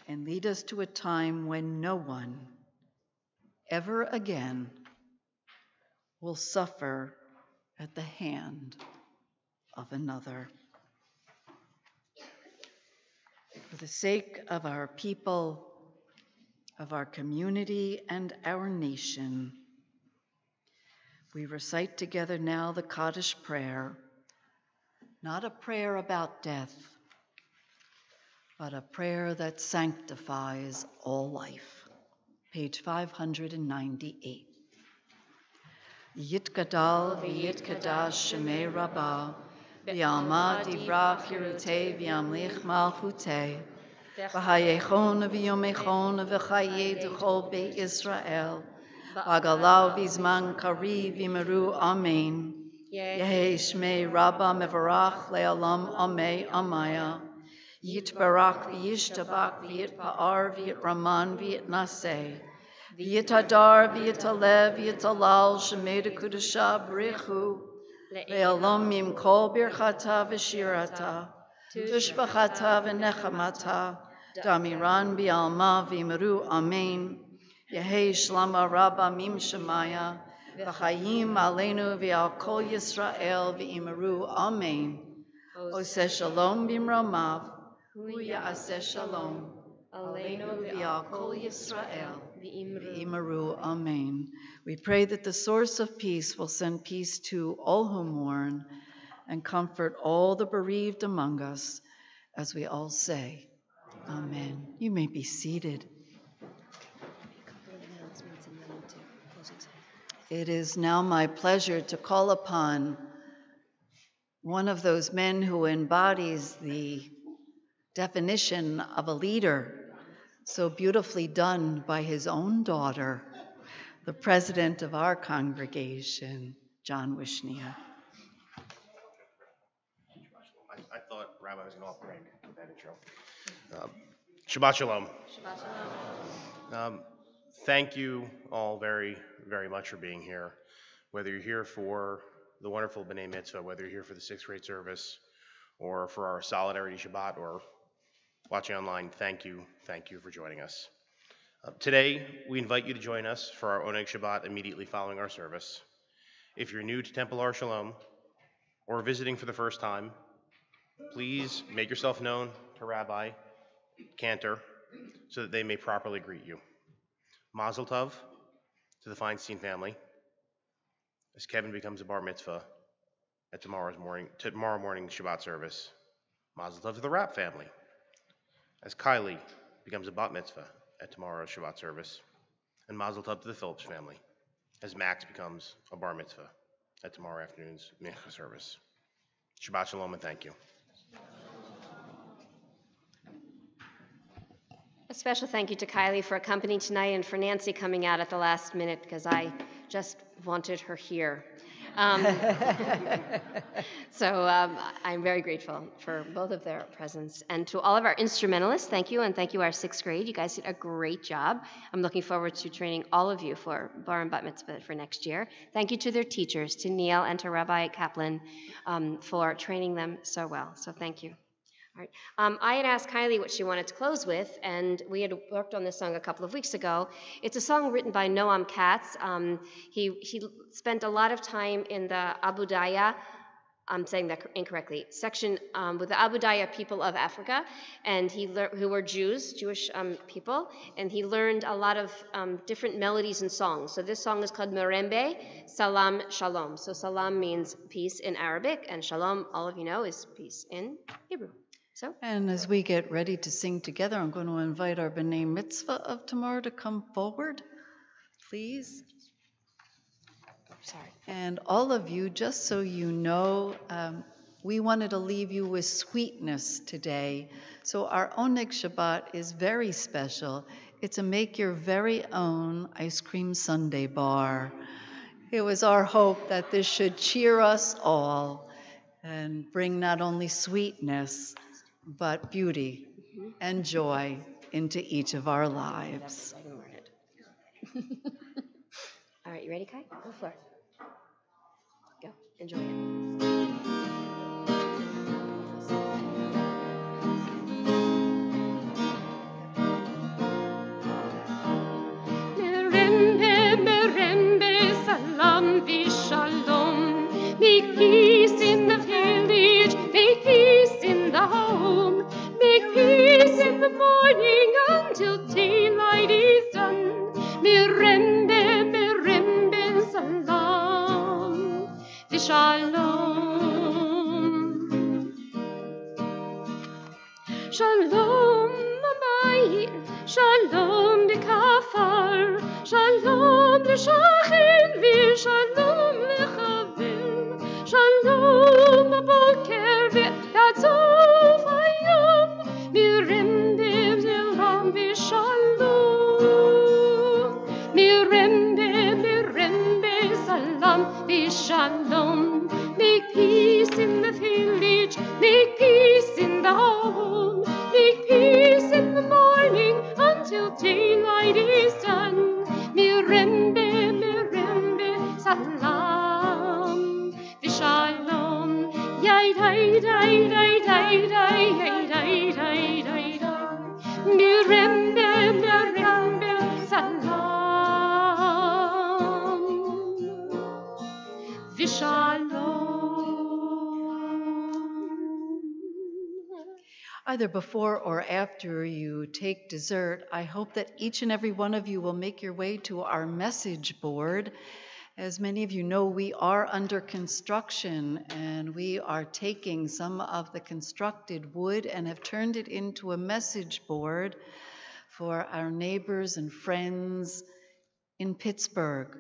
and lead us to a time when no one ever again will suffer at the hand of another. For the sake of our people, of our community, and our nation, we recite together now the Kaddish prayer, not a prayer about death, but a prayer that sanctifies all life. Page 598. Yitgadal v'yitkadash shemei rabbah, v'yalma divrach hirutei v'yamlich malchutei, v'hayechon v'yomechon v'chaye d'chol beit Yisrael, v'agalau v'zman kari v'meru amen. Yehei shmei rabbah mevarach le'alam amei amaya. Yitbarach v'yishtabach v'yitpa'ar v'yitraman v'yitnaseh. V'yitadar, v'yitalev, v'yitalal, shemeda kudasha brichu, le'olam mim kol birchata v'shirata, tushbachata v'nechamata, damiran bi'alma v'imru amen, Yehi shlama rabba mim shemaya, v'chayim aleinu v'al kol Yisrael v'imru amen. Oseh shalom bimromav, hu ya'aseh shalom, aleinu v'al kol Yisrael v'imru amen. We pray that the source of peace will send peace to all who mourn and comfort all the bereaved among us, as we all say, amen. You may be seated. It is now my pleasure to call upon one of those men who embodies the definition of a leader, so beautifully done by his own daughter, the president of our congregation, John Wishnia. I thought Rabbi was going to off-brand with that intro. Shabbat Shalom. Shabbat Shalom. Thank you all very, very much for being here. Whether you're here for the wonderful B'nai Mitzvah, whether you're here for the sixth grade service, or for our Solidarity Shabbat, or watching online, thank you for joining us. Today, we invite you to join us for our Oneg Shabbat immediately following our service. If you're new to Temple Har Shalom, or visiting for the first time, please make yourself known to Rabbi Cantor so that they may properly greet you. Mazel Tov to the Feinstein family as Kevin becomes a bar mitzvah at tomorrow morning Shabbat service. Mazel Tov to the Rapp family as Kylie becomes a bat mitzvah at tomorrow's Shabbat service. And Mazel Tov to the Phillips family as Max becomes a bar mitzvah at tomorrow afternoon's mincha service. Shabbat Shalom and thank you. A special thank you to Kylie for accompanying tonight and for Nancy coming out at the last minute because I just wanted her here. So I'm very grateful for both of their presence. And to all of our instrumentalists, thank you, and thank you our sixth grade. You guys did a great job. I'm looking forward to training all of you for bar and bat mitzvah for next year. Thank you to their teachers, to Neil and to Rabbi Kaplan, for training them so well. So thank you. All right. I had asked Kylie what she wanted to close with, and we had worked on this song a couple of weeks ago. It's a song written by Noam Katz. He spent a lot of time in the Abu Daya, I'm saying that incorrectly, section with the Abu Daya people of Africa, and who were Jewish people, and he learned a lot of different melodies and songs. So this song is called Merembe, Salam Shalom. So salam means peace in Arabic, and shalom, all of you know, is peace in Hebrew. And as we get ready to sing together, I'm going to invite our B'nai Mitzvah of tomorrow to come forward, please. Sorry. And all of you, just so you know, we wanted to leave you with sweetness today. So our Oneg Shabbat is very special. It's a make your very own ice cream sundae bar. It was our hope that this should cheer us all and bring not only sweetness, but beauty and joy into each of our lives. All right, you ready, Kai? Go for it. Go, enjoy it. Merembe, salam v'shalom. Make peace in the village, make peace in the home. Make peace in the morning until daylight is done. Merembe, salam v'shalom. Shalom b'bayit, shalom b'kafar, shalom l'shachin v'shalom l'chaver, shalom b'boker v'ad sof hayom, mirembe salam v'shalom, mirembe salam v'shalom. Make peace in the village, make peace in the home, make peace in the morning until daylight is done. Either before or after you take dessert, I hope that each and every one of you will make your way to our message board. As many of you know, we are under construction and we are taking some of the constructed wood and have turned it into a message board for our neighbors and friends in Pittsburgh.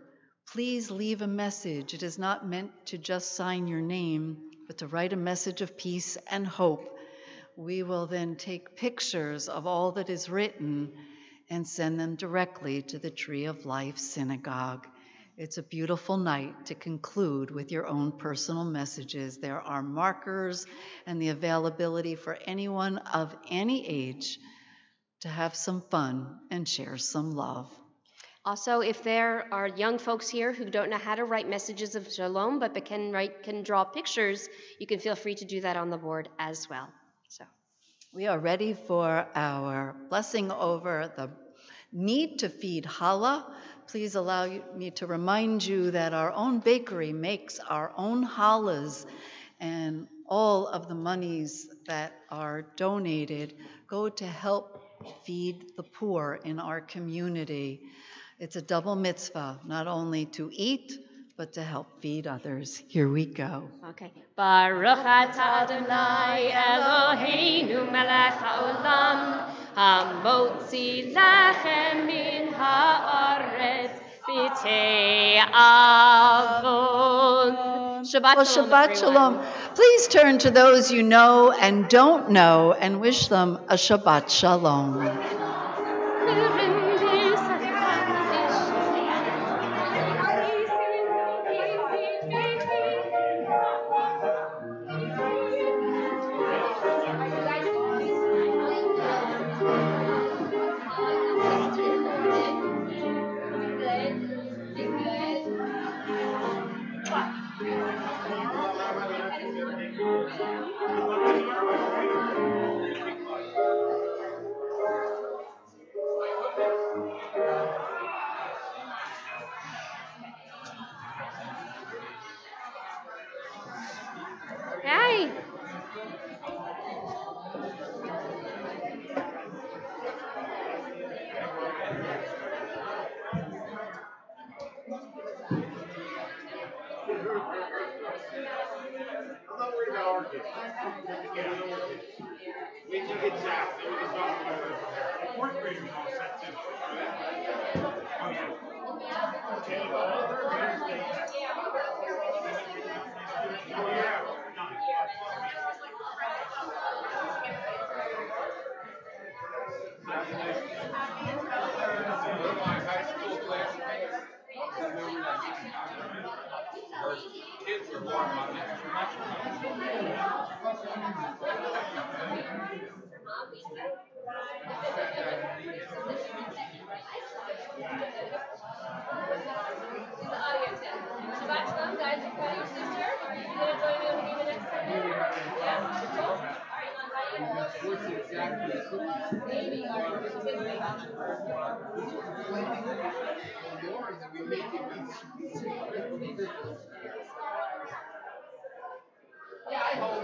Please leave a message. It is not meant to just sign your name, but to write a message of peace and hope. We will then take pictures of all that is written and send them directly to the Tree of Life Synagogue. It's a beautiful night to conclude with your own personal messages. There are markers and the availability for anyone of any age to have some fun and share some love. Also, if there are young folks here who don't know how to write messages of shalom, but can draw pictures, you can feel free to do that on the board as well. We are ready for our blessing over the need to feed challah. Please allow me to remind you that our own bakery makes our own challahs, and all of the monies that are donated go to help feed the poor in our community. It's a double mitzvah, not only to eat, but to help feed others. Here we go. Okay. Baruch atah Adonai Eloheinu melech haolam, hamotzi lechem min haaretz b'tei avon. Shabbat shalom. Please turn to those you know and don't know and wish them a Shabbat shalom. Hey. I'm not worried about our kids. Wait till you get Zach, then we can talk about it. Fourth graders all set too. Oh yeah. Okay. Third graders, oh yeah. My high school classmates. Kids are born on next Shabbat shalom, guys. You got your sister? Are you going to join me on the next time? Yeah? Cool? All right, maybe. All right, she's going to be out. Yeah, I hope.